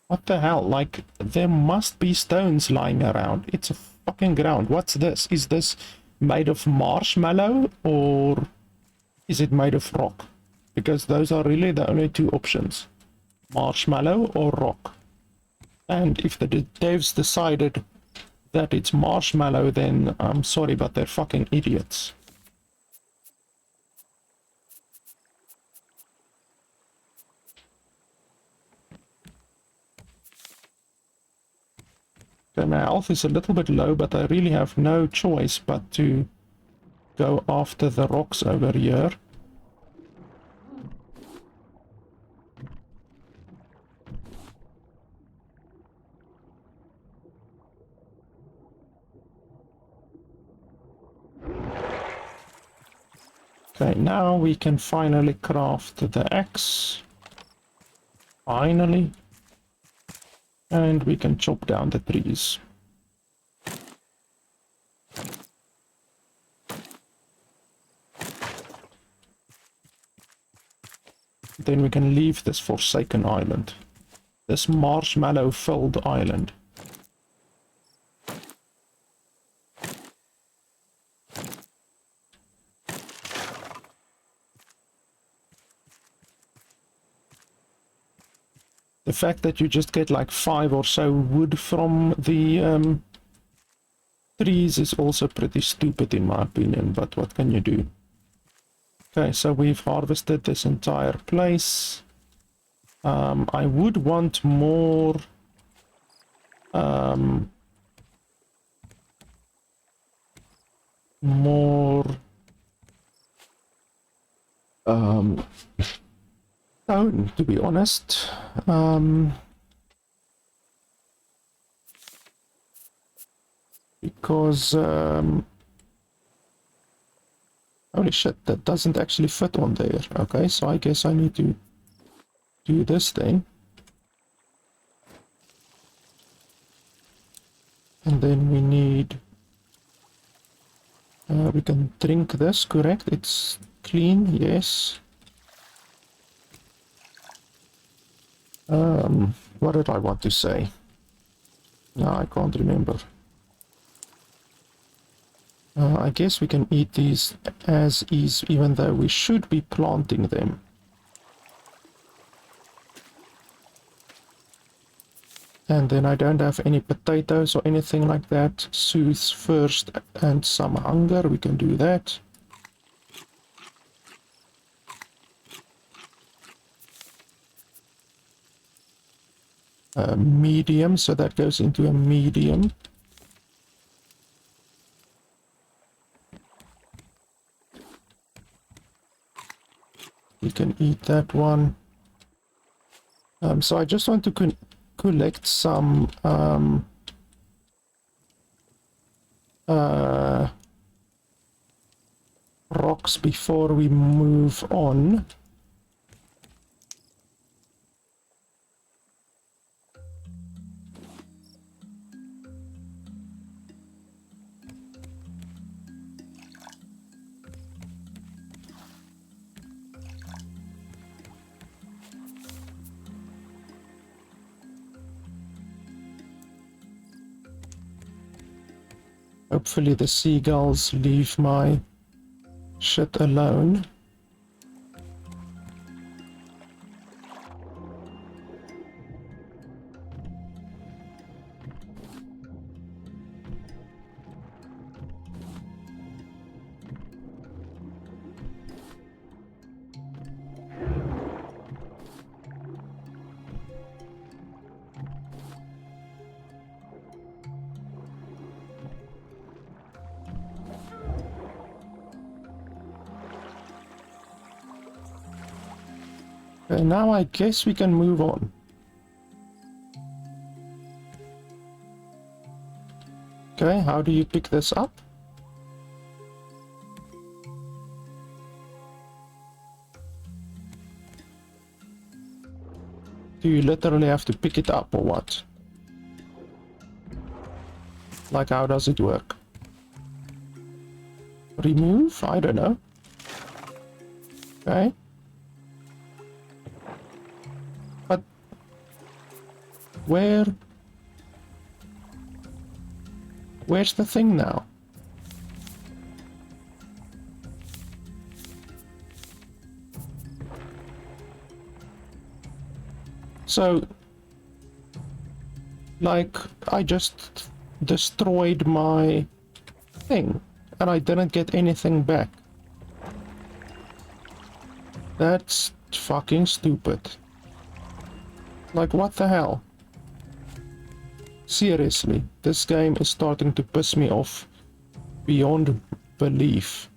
what the hell? Like, there must be stones lying around. It's a fucking ground. What's this? Is this made of marshmallow or is it made of rock? Because those are really the only two options. Marshmallow or rock. And if the devs decided that it's marshmallow, then I'm sorry, but they're fucking idiots. Okay, my health is a little bit low, but I really have no choice but to go after the rocks over here. Okay, now we can finally craft the axe. Finally. And we can chop down the trees. Then we can leave this forsaken island. This marshmallow-filled island. The fact that you just get like 5 or so wood from the trees is also pretty stupid in my opinion, but what can you do? Okay, so we've harvested this entire place. I would want more more Stone, to be honest. Because holy shit, that doesn't actually fit on there. Okay, so I guess I need to do this thing. And then we need... we can drink this, correct? It's clean, yes. What did I want to say? No, I can't remember. I guess we can eat these as is, even though we should be planting them. And then I don't have any potatoes or anything like that. Soothes first and some hunger, we can do that. Medium, so that goes into a medium. We can eat that one. So I just want to collect some rocks before we move on. Hopefully the seagulls leave my shit alone. Okay, now I guess we can move on. Okay, how do you pick this up? Do you literally have to pick it up or what? Like, how does it work? Remove? I don't know. Okay. But where's the thing now? So, like, I just destroyed my thing and I didn't get anything back. That's fucking stupid. Like, what the hell? Seriously, this game is starting to piss me off beyond belief.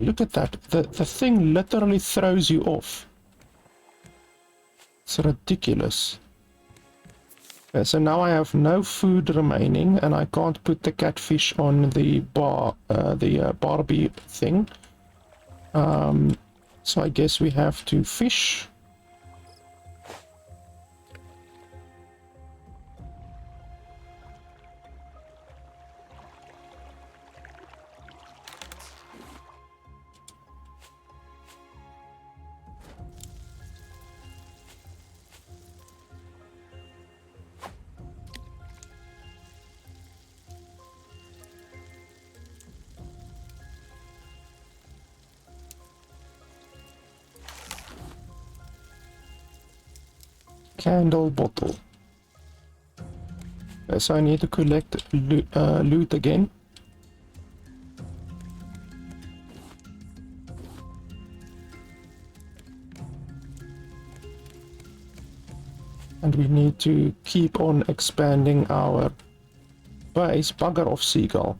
Look at that. The thing literally throws you off. It's ridiculous. Okay, so now I have no food remaining and I can't put the catfish on the Barbie thing. So I guess we have to fish. Candle bottle. Okay, so I need to collect loot again. And we need to keep on expanding our base. Bugger off, seagull.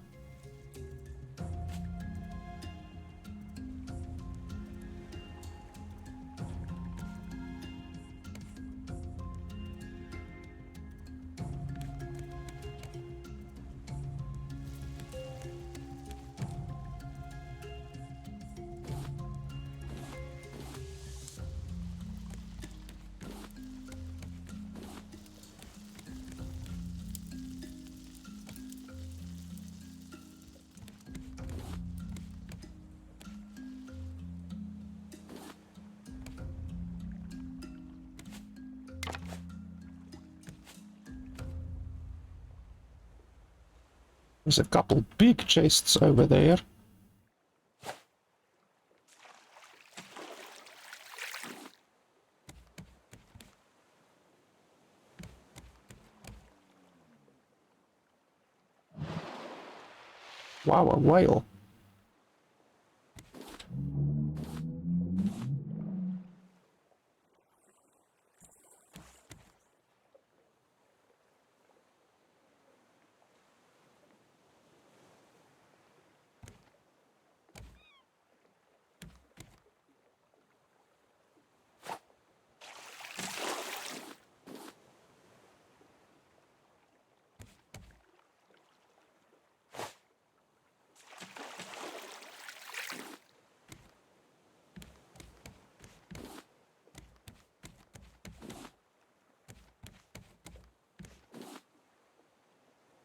There's a couple big chests over there. Wow, a whale.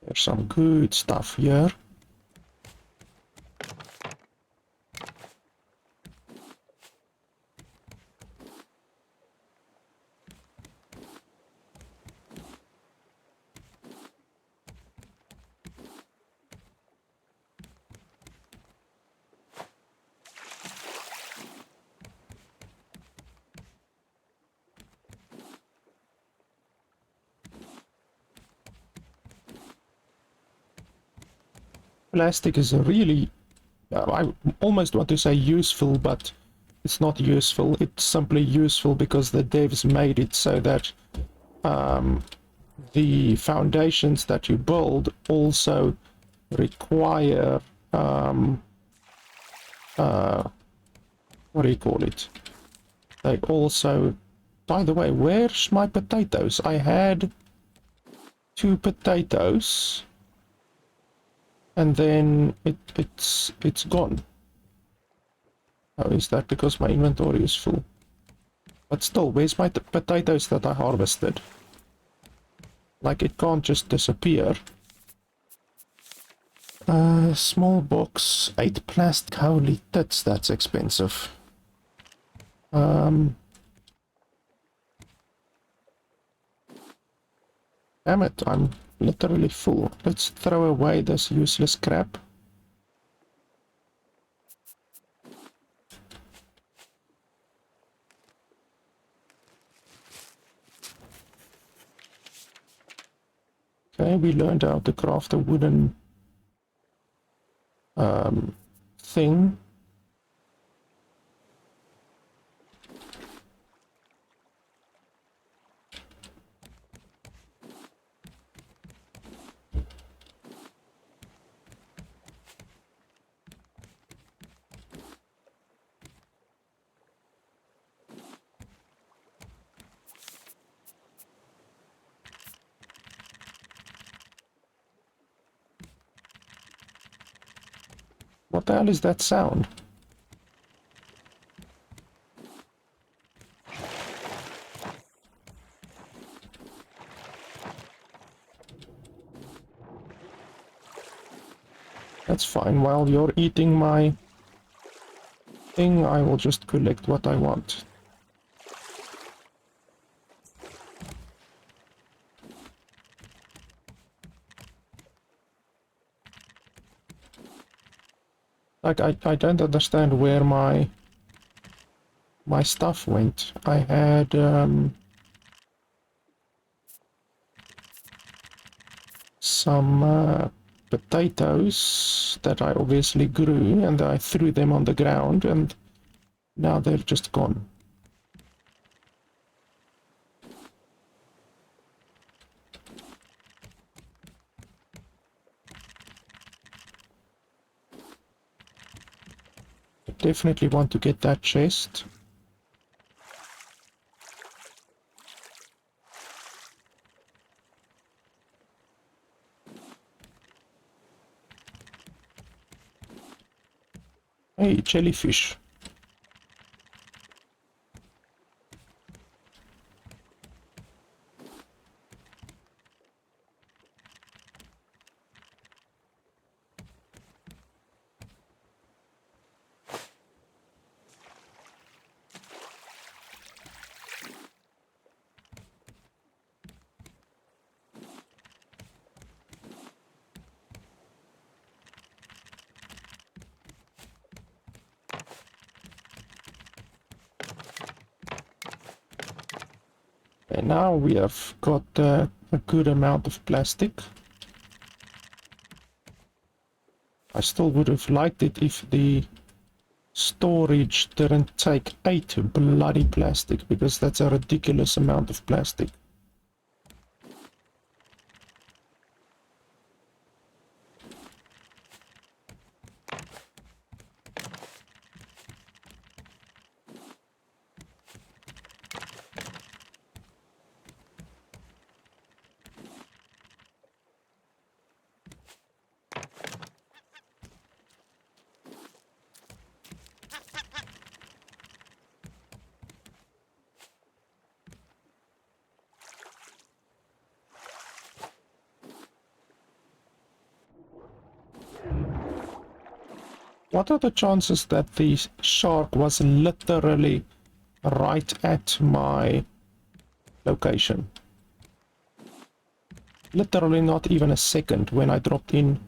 There's some good stuff here. Plastic is a really, I almost want to say useful, but it's not useful. It's simply useful because the devs made it so that the foundations that you build also require, what do you call it? They also, by the way, where's my potatoes? I had 2 potatoes. And then it's gone. Oh, is that because my inventory is full? But still, where's my potatoes that I harvested? Like, it can't just disappear. Small box, 8 plastic, holy tits, that's expensive. Damn it, I'm literally full. Let's throw away this useless crap. Okay, we learned how to craft a wooden thing. What the hell is that sound? That's fine. While you're eating my thing, I will just collect what I want. Like, I don't understand where my stuff went. I had some potatoes that I obviously grew, and I threw them on the ground, and now they're just gone. definitely want to get that chest. Hey, jellyfish. And now we have got a good amount of plastic. I still would have liked it if the storage didn't take 8 bloody plastic, because that's a ridiculous amount of plastic. What are the chances that the shark was literally right at my location? Literally not even a second. When I dropped in,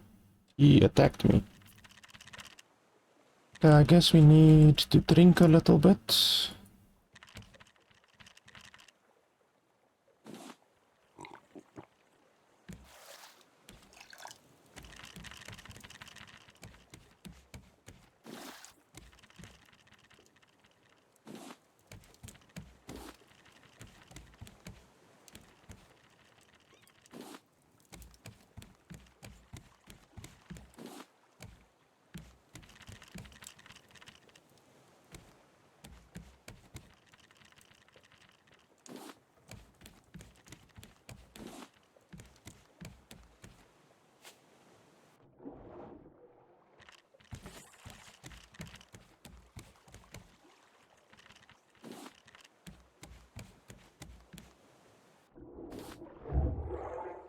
he attacked me. I guess we need to drink a little bit.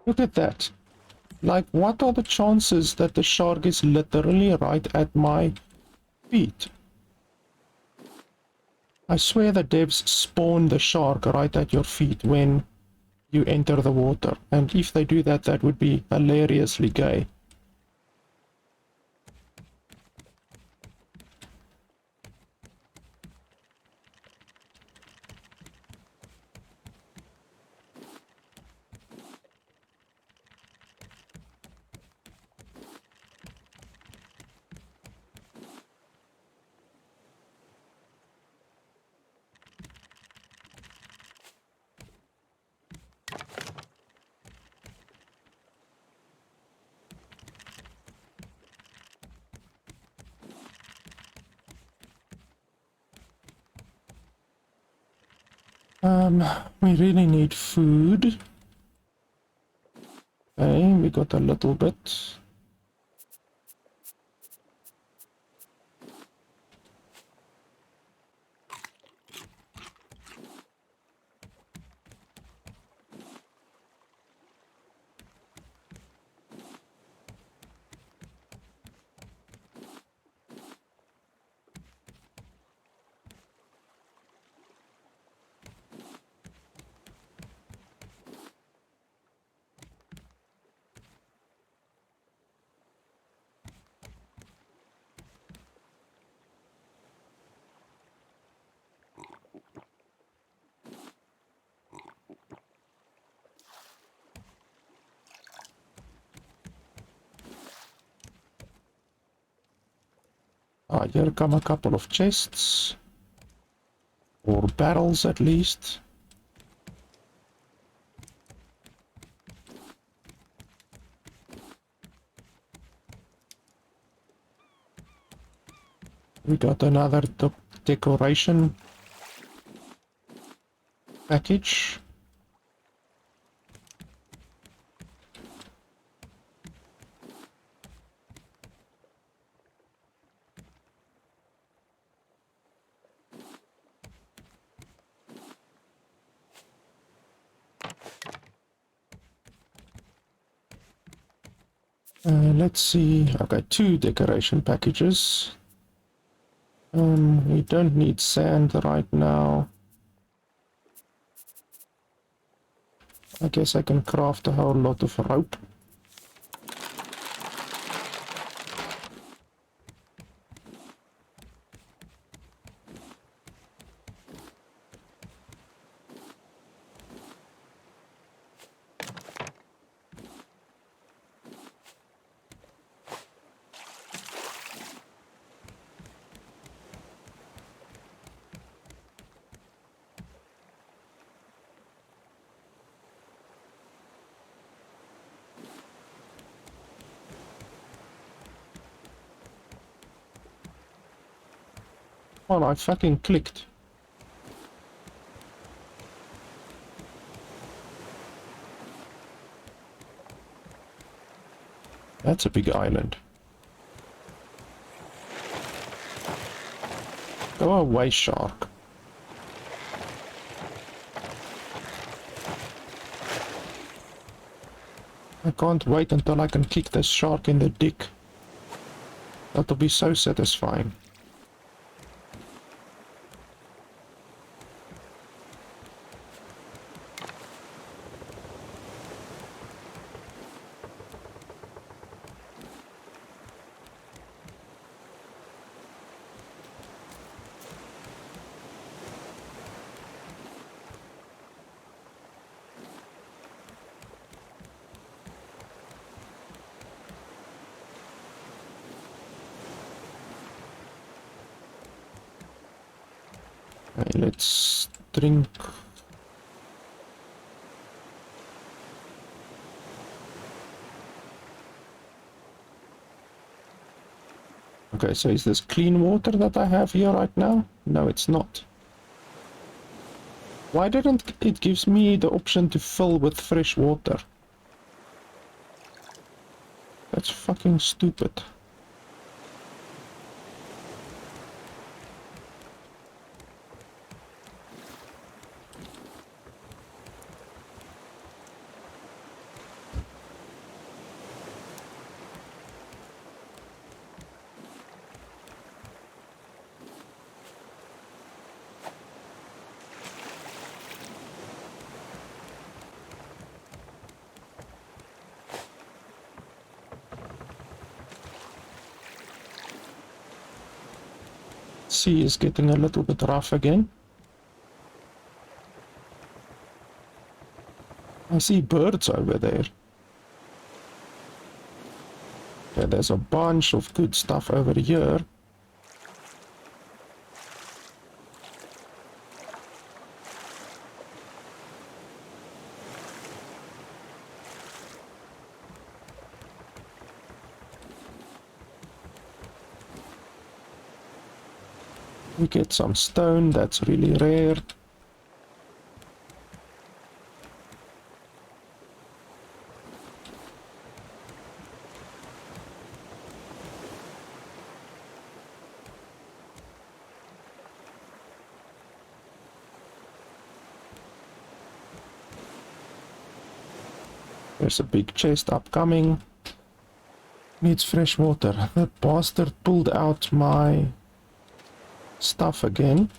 Look at that. Like, what are the chances that the shark is literally right at my feet? I swear the devs spawn the shark right at your feet when you enter the water. And if they do that, that would be hilariously gay. We really need food. Okay, we got a little bit. Here come a couple of chests. Or barrels at least. We got another decoration package. Let's see. Okay, 2 decoration packages. We don't need sand right now. I guess I can craft a whole lot of rope. Well, I fucking clicked. That's a big island. Go away, shark. I can't wait until I can kick this shark in the dick. That'll be so satisfying. Okay, let's drink. Okay, so is this clean water that I have here right now? No, it's not. Why didn't it gives me the option to fill with fresh water? That's fucking stupid. Sea is getting a little bit rough again. I see birds over there. Yeah, there's a bunch of good stuff over here. We get some stone, that's really rare. There's a big chest upcoming. Needs fresh water. The bastard pulled out my stuff again.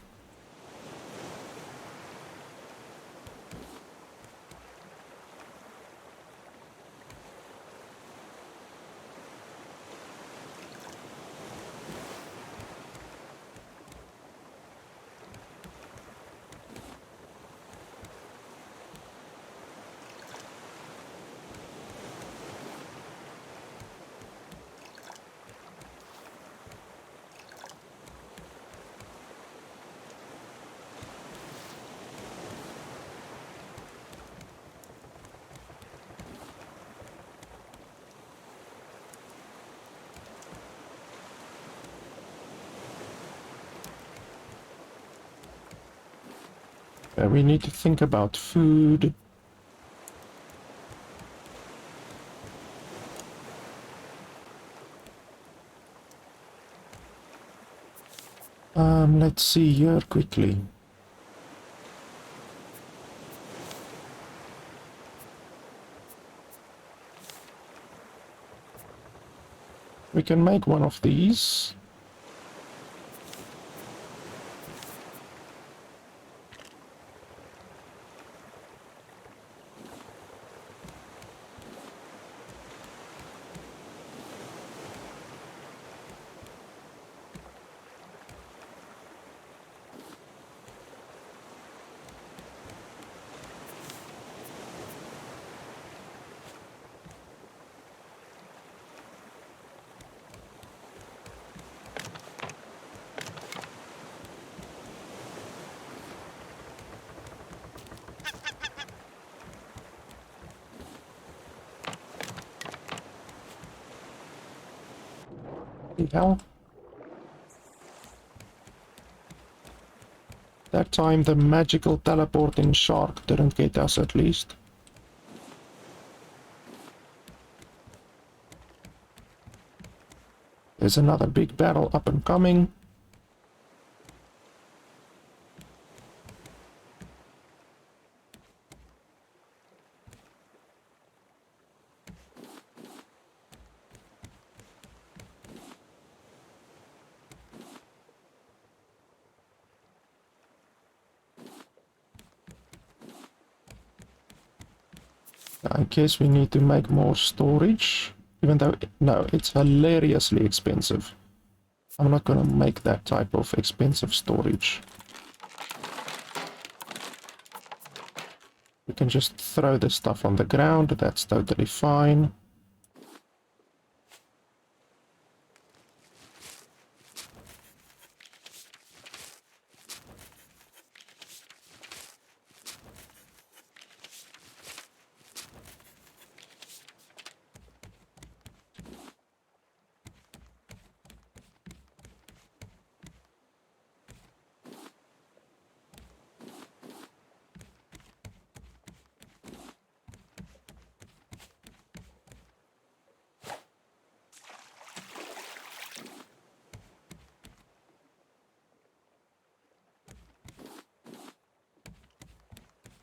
We need to think about food. Let's see here quickly. We can make one of these. Hell. That time the magical teleporting shark didn't get us, at least. There's another big barrel up and coming. I guess we need to make more storage, even though, no, it's hilariously expensive. I'm not gonna make that type of expensive storage. We can just throw the stuff on the ground, that's totally fine.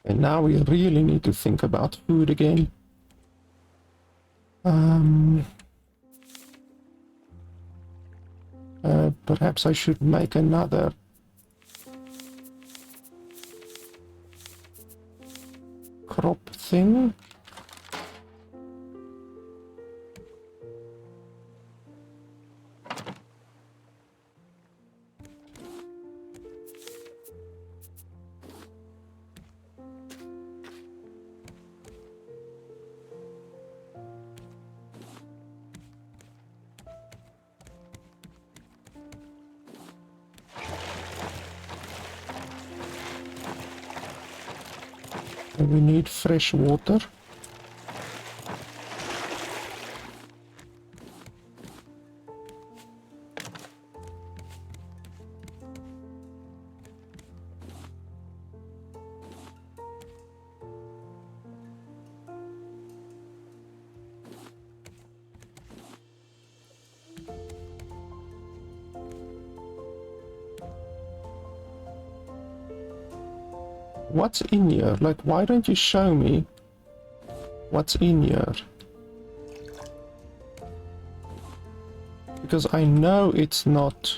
And now we really need to think about food again. Perhaps I should make another crop thing. And we need fresh water. What's in here? Like, why don't you show me what's in here? Because I know it's not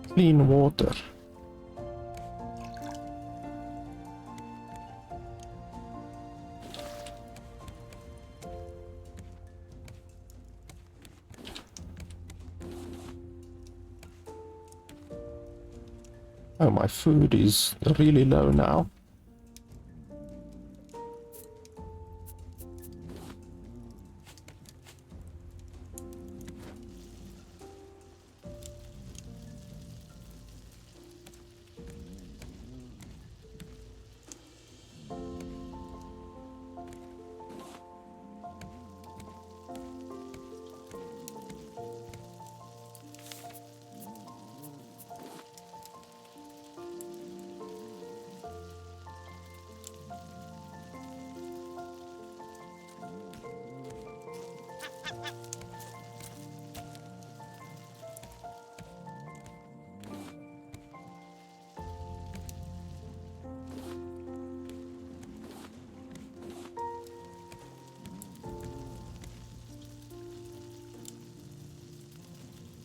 clean water. Oh, my food is really low now.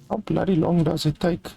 How bloody long does it take?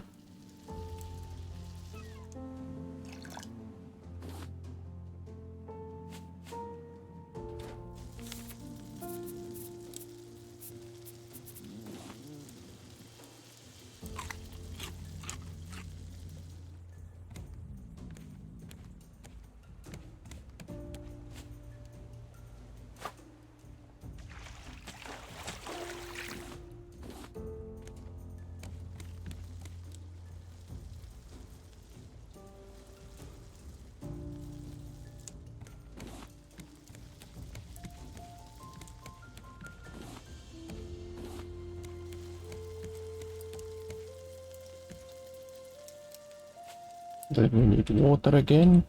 Then we need water again.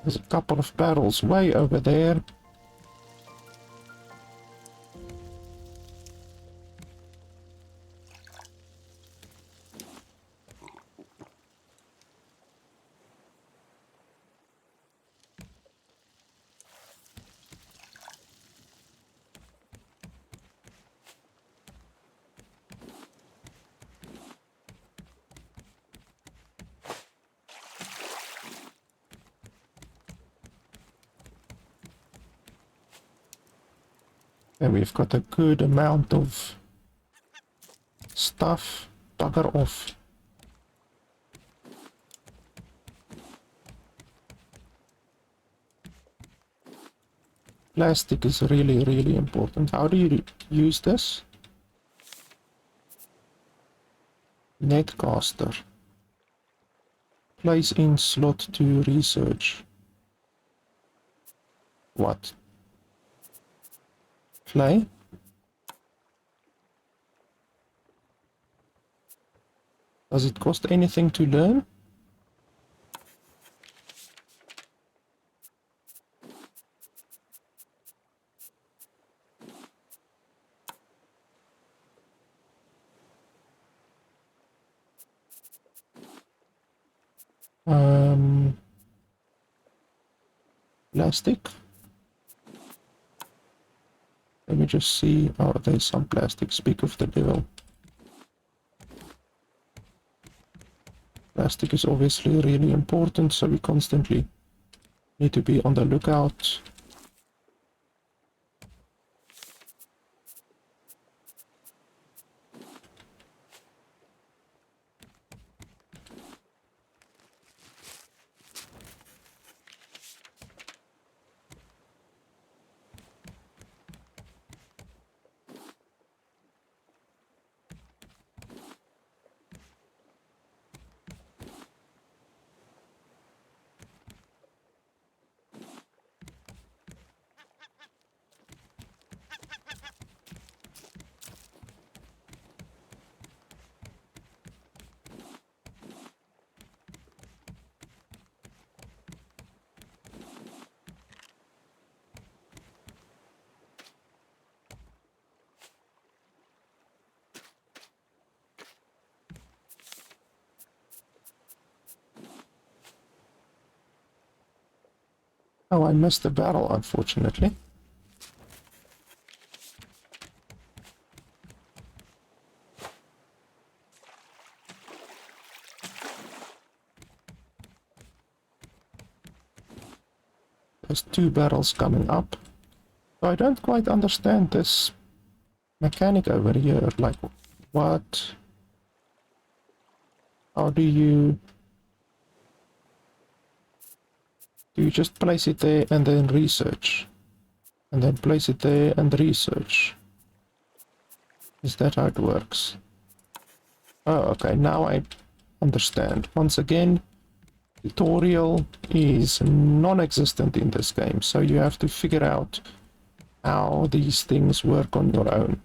There's a couple of barrels way over there. And we've got a good amount of stuff. Bugger off. Plastic is really important. How do you use this? Netcaster. Place in slot to research. What? Play? Does it cost anything to learn? Plastic. Let me just see. Oh, there's some plastic. Speak of the devil. Plastic is obviously really important, so we constantly need to be on the lookout. Oh, I missed the barrel, unfortunately. There's 2 barrels coming up. So I don't quite understand this mechanic over here. Like, what? How do you... Do you just place it there and then research? And then place it there and research? Is that how it works? Oh, okay, now I understand. Once again, Tutorial is non-existent in this game, so you have to figure out how these things work on your own.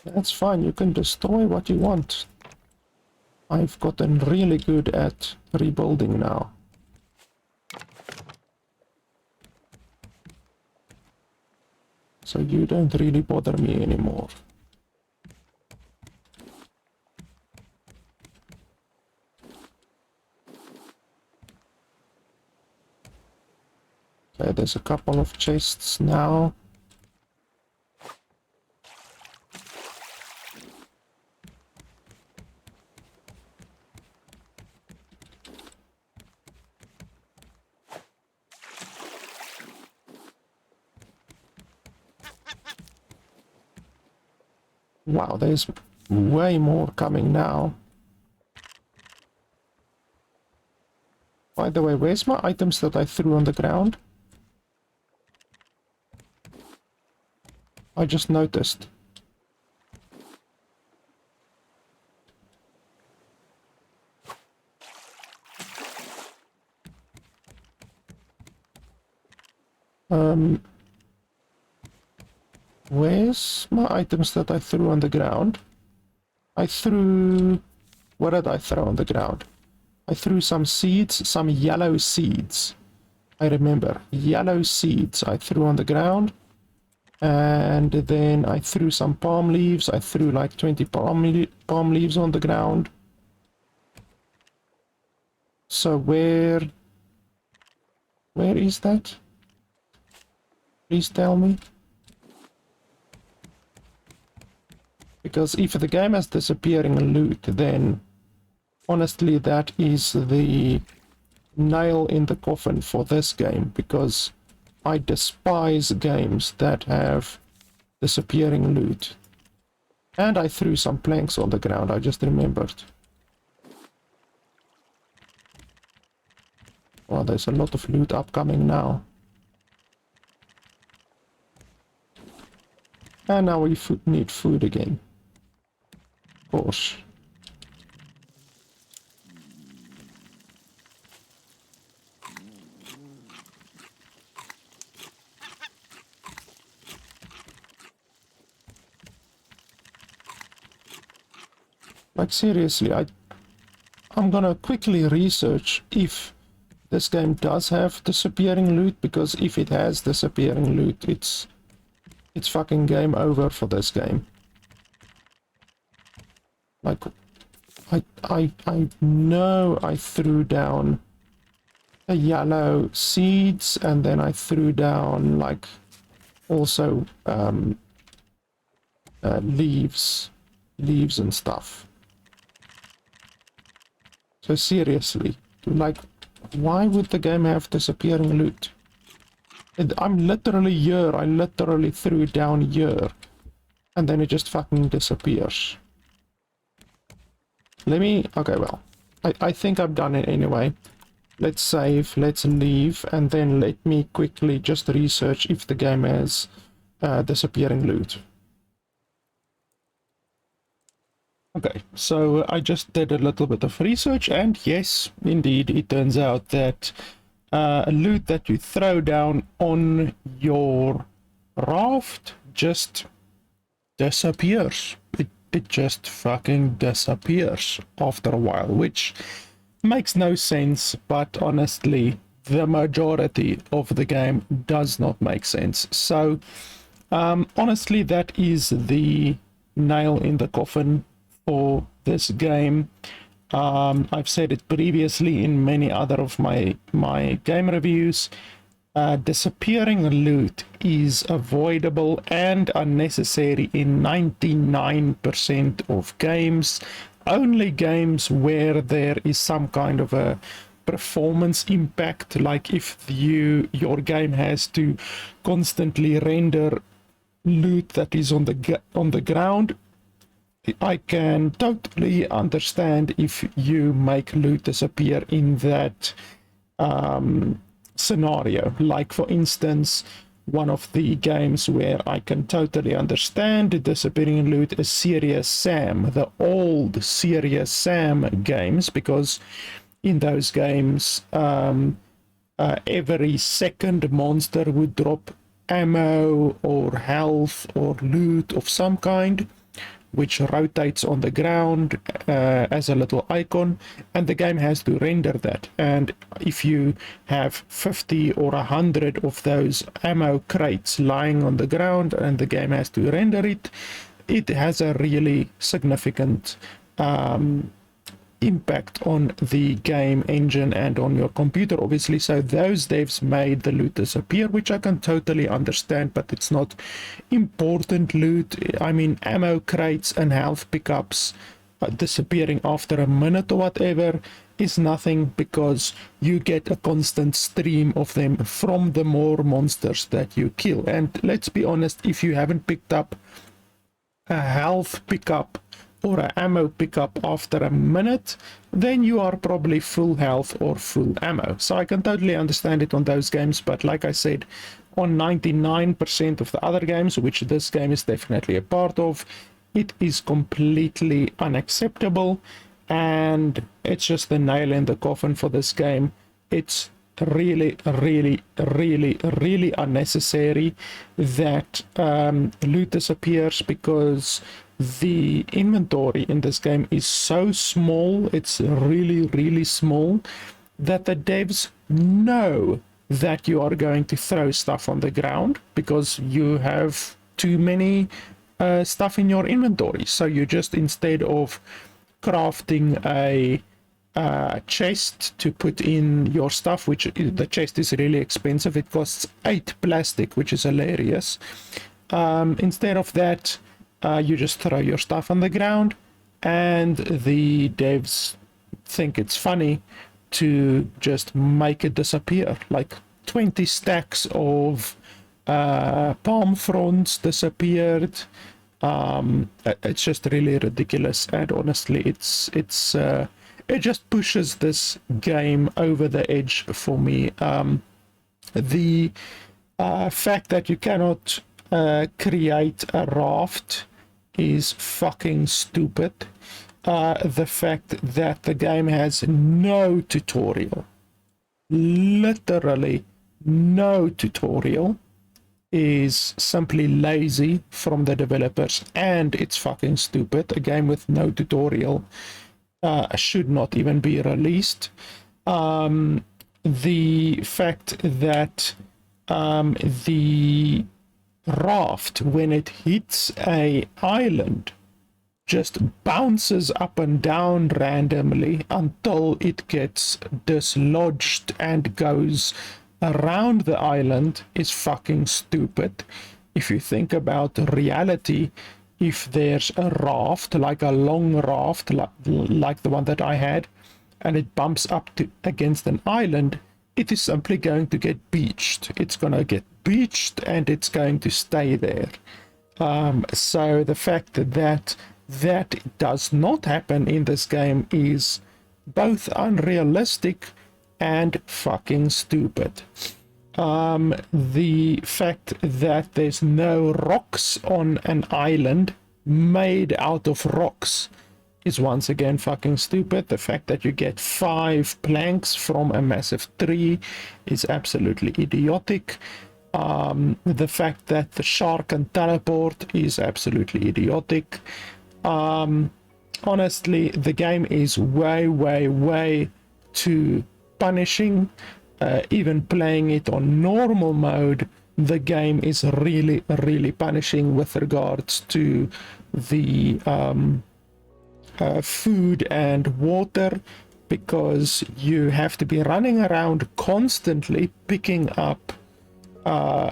That's fine, you can destroy what you want. I've gotten really good at rebuilding now. So you don't really bother me anymore. Okay, there's a couple of chests now. Wow, there's way more coming now. By the way, where's my items that I threw on the ground? I just noticed. Where's my items that I threw on the ground? I threw... What did I throw on the ground? I threw some seeds, some yellow seeds. I remember, yellow seeds I threw on the ground. And then I threw some palm leaves. I threw like 20 palm leaves on the ground. So where is that? Please tell me. Because if the game has disappearing loot, then honestly that is the nail in the coffin for this game, because I despise games that have disappearing loot. And I threw some planks on the ground, I just remembered. Well, there's a lot of loot upcoming now. And now we need food again. Of course. Like seriously, I'm gonna quickly research if this game does have disappearing loot, because if it has disappearing loot, it's fucking game over for this game. Like, I know I threw down the yellow seeds, and then I threw down like also leaves and stuff. So seriously, like, why would the game have disappearing loot? I'm literally here, I literally threw it down here, and then it just fucking disappears. Okay, well, I think I've done it anyway. Let's save, let's leave, and then let me quickly just research if the game has disappearing loot. Okay, so I just did a little bit of research, and yes, indeed, it turns out that loot that you throw down on your raft just disappears. It just fucking disappears after a while, which makes no sense, but honestly, the majority of the game does not make sense. So, honestly, that is the nail in the coffin for this game. I've said it previously in many other of my game reviews. Disappearing loot is avoidable and unnecessary in 99% of games. Only games where there is some kind of a performance impact, like if your game has to constantly render loot that is on the ground. I can totally understand if you make loot disappear in that scenario. Like, for instance, one of the games where I can totally understand disappearing loot is Serious Sam, the old Serious Sam games, because in those games every second monster would drop ammo or health or loot of some kind, which rotates on the ground as a little icon, and the game has to render that. And if you have 50 or 100 of those ammo crates lying on the ground and the game has to render it, it has a really significant impact on the game engine and on your computer, obviously. So those devs made the loot disappear, which I can totally understand, but it's not important loot. I mean, ammo crates and health pickups disappearing after a minute or whatever is nothing, because you get a constant stream of them from the more monsters that you kill. And let's be honest, if you haven't picked up a health pickup or an ammo pickup after a minute, then you are probably full health or full ammo. So I can totally understand it on those games, but like I said, on 99% of the other games, which this game is definitely a part of, it is completely unacceptable, and it's just the nail in the coffin for this game. It's really unnecessary that loot disappears, because the inventory in this game is so small, it's really small, that the devs know that you are going to throw stuff on the ground because you have too many stuff in your inventory. So you just, instead of crafting a chest to put in your stuff, which the chest is really expensive, it costs 8 plastic, which is hilarious. Instead of that, you just throw your stuff on the ground, and the devs think it's funny to just make it disappear. Like 20 stacks of palm fronds disappeared. It's just really ridiculous, and honestly, it just pushes this game over the edge for me. The fact that you cannot create a raft is fucking stupid. The fact that the game has no tutorial, literally no tutorial, is simply lazy from the developers, and it's fucking stupid. A game with no tutorial should not even be released. The fact that the raft, when it hits a island, just bounces up and down randomly until it gets dislodged and goes around the island, is fucking stupid. If you think about reality, if there's a raft, like a long raft like the one that I had, and it bumps up against an island, it is simply going to get beached. It's going to get beached and it's going to stay there. So the fact that does not happen in this game is both unrealistic and fucking stupid. The fact that there's no rocks on an island made out of rocks is once again fucking stupid. The fact that you get 5 planks from a massive tree is absolutely idiotic. The fact that the shark can teleport is absolutely idiotic. Honestly, the game is way too punishing. Even playing it on normal mode, the game is really punishing with regards to the food and water, because you have to be running around constantly picking up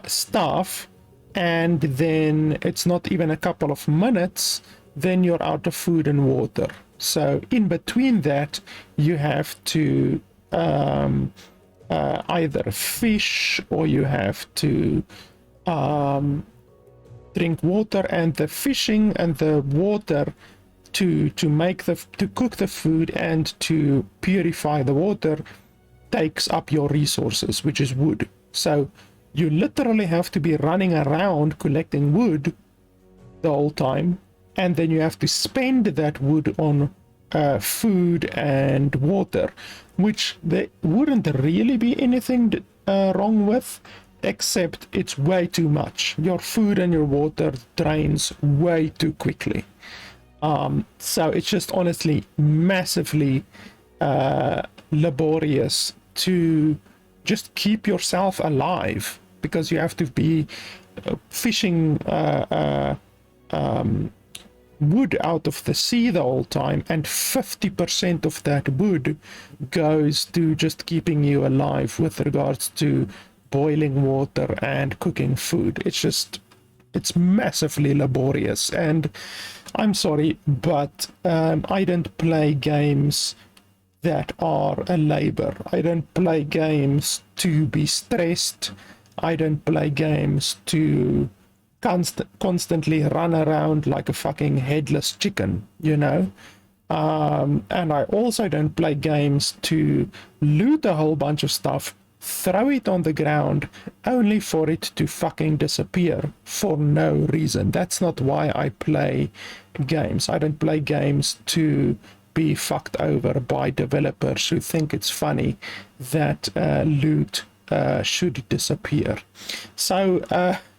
stuff, and then it's not even a couple of minutes, then you're out of food and water. So in between that, you have to either fish, or you have to drink water, and the fishing and the water to cook the food and to purify the water takes up your resources, which is wood. So you literally have to be running around collecting wood the whole time, and then you have to spend that wood on food and water, which there wouldn't really be anything wrong with, except it's way too much. Your food and your water drains way too quickly. So it's just honestly massively laborious to just keep yourself alive, because you have to be fishing wood out of the sea the whole time, and 50% of that wood goes to just keeping you alive with regards to boiling water and cooking food. It's massively laborious, and I'm sorry, but I don't play games that are a labor. I don't play games to be stressed. I don't play games to constantly run around like a fucking headless chicken, you know? And I also don't play games to loot a whole bunch of stuff, throw it on the ground, only for it to fucking disappear for no reason. That's not why I play games. I don't play games to be fucked over by developers who think it's funny that loot should disappear. So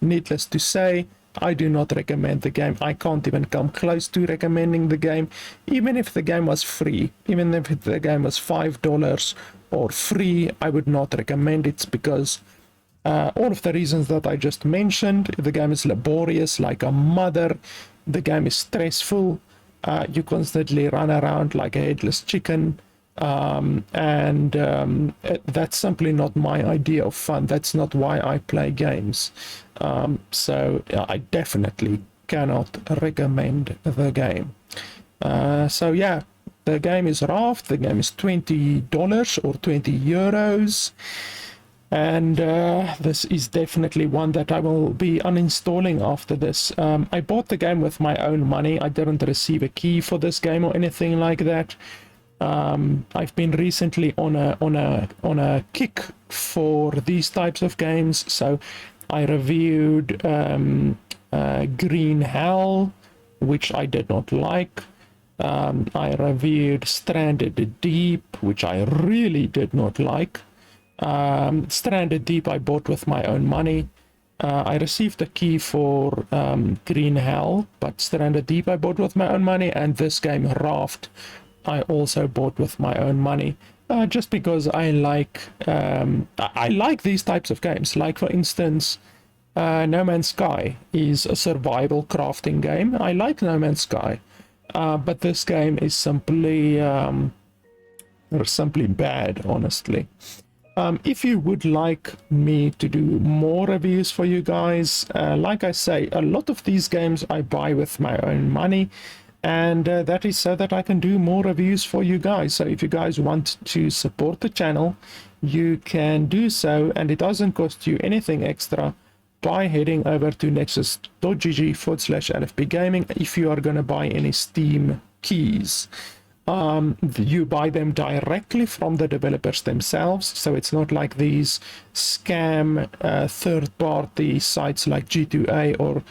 needless to say, I do not recommend the game. I can't even come close to recommending the game, even if the game was free. Even if the game was $5 or free, I would not recommend it, because all of the reasons that I just mentioned. The game is laborious like a mother. The game is stressful. You constantly run around like a headless chicken. And that's simply not my idea of fun. That's not why I play games. So I definitely cannot recommend the game. So yeah, the game is Raft. The game is $20 or 20 euros. And this is definitely one that I will be uninstalling after this. I bought the game with my own money. I didn't receive a key for this game or anything like that. I've been recently on a kick for these types of games. So I reviewed Green Hell, which I did not like. I reviewed Stranded Deep, which I really did not like. Stranded Deep I bought with my own money. I received a key for Green Hell, but Stranded Deep I bought with my own money, and this game Raft I also bought with my own money, just because I like these types of games. Like for instance, No Man's Sky is a survival crafting game. I like No Man's Sky, but this game is simply bad, honestly. If you would like me to do more reviews for you guys, like I say, a lot of these games I buy with my own money, and that is so that I can do more reviews for you guys. So if you guys want to support the channel, you can do so, and it doesn't cost you anything extra by heading over to nexus.gg/LFP Gaming. If you are going to buy any Steam keys, you buy them directly from the developers themselves, so it's not like these scam third-party sites like G2A or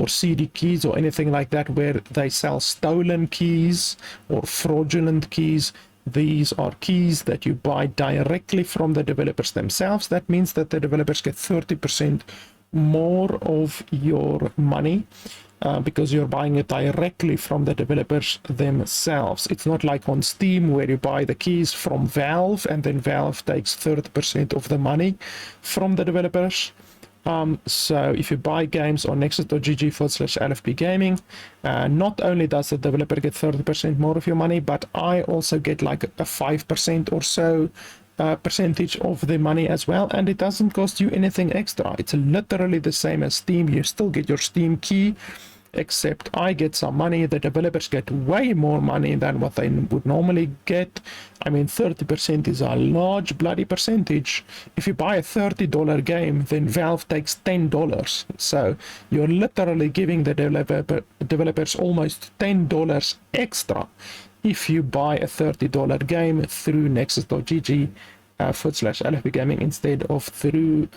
CD Keys or anything like that, where they sell stolen keys or fraudulent keys. These are keys that you buy directly from the developers themselves. That means that the developers get 30% more of your money, because you're buying it directly from the developers themselves. It's not like on Steam where you buy the keys from Valve and then Valve takes 30% of the money from the developers. So if you buy games on nexus.gg/LFP Gaming, not only does the developer get 30% more of your money, but I also get like a 5% or so percentage of the money as well, and it doesn't cost you anything extra. It's literally the same as Steam. You still get your Steam key. except I get some money. The developers get way more money than what they would normally get. I mean, 30% is a large bloody percentage. If you buy a $30 game, then Valve takes $10. So you're literally giving the developers almost $10 extra if you buy a $30 game through nexus.gg /LFB Gaming instead of through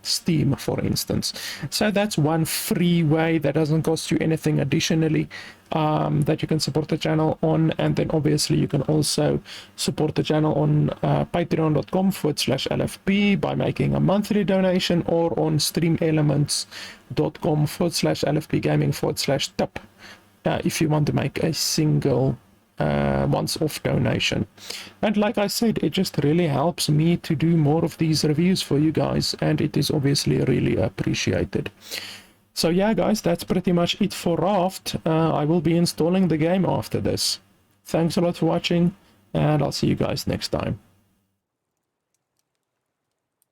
Steam, for instance. So that's one free way that doesn't cost you anything additionally that you can support the channel on. And then obviously you can also support the channel on patreon.com /LFB by making a monthly donation, or on streamelements.com /LFB Gaming /tip if you want to make a single once-off donation. And like I said, it just really helps me to do more of these reviews for you guys, and it is obviously really appreciated. So yeah guys, that's pretty much it for Raft. I will be installing the game after this. Thanks a lot for watching, and I'll see you guys next time.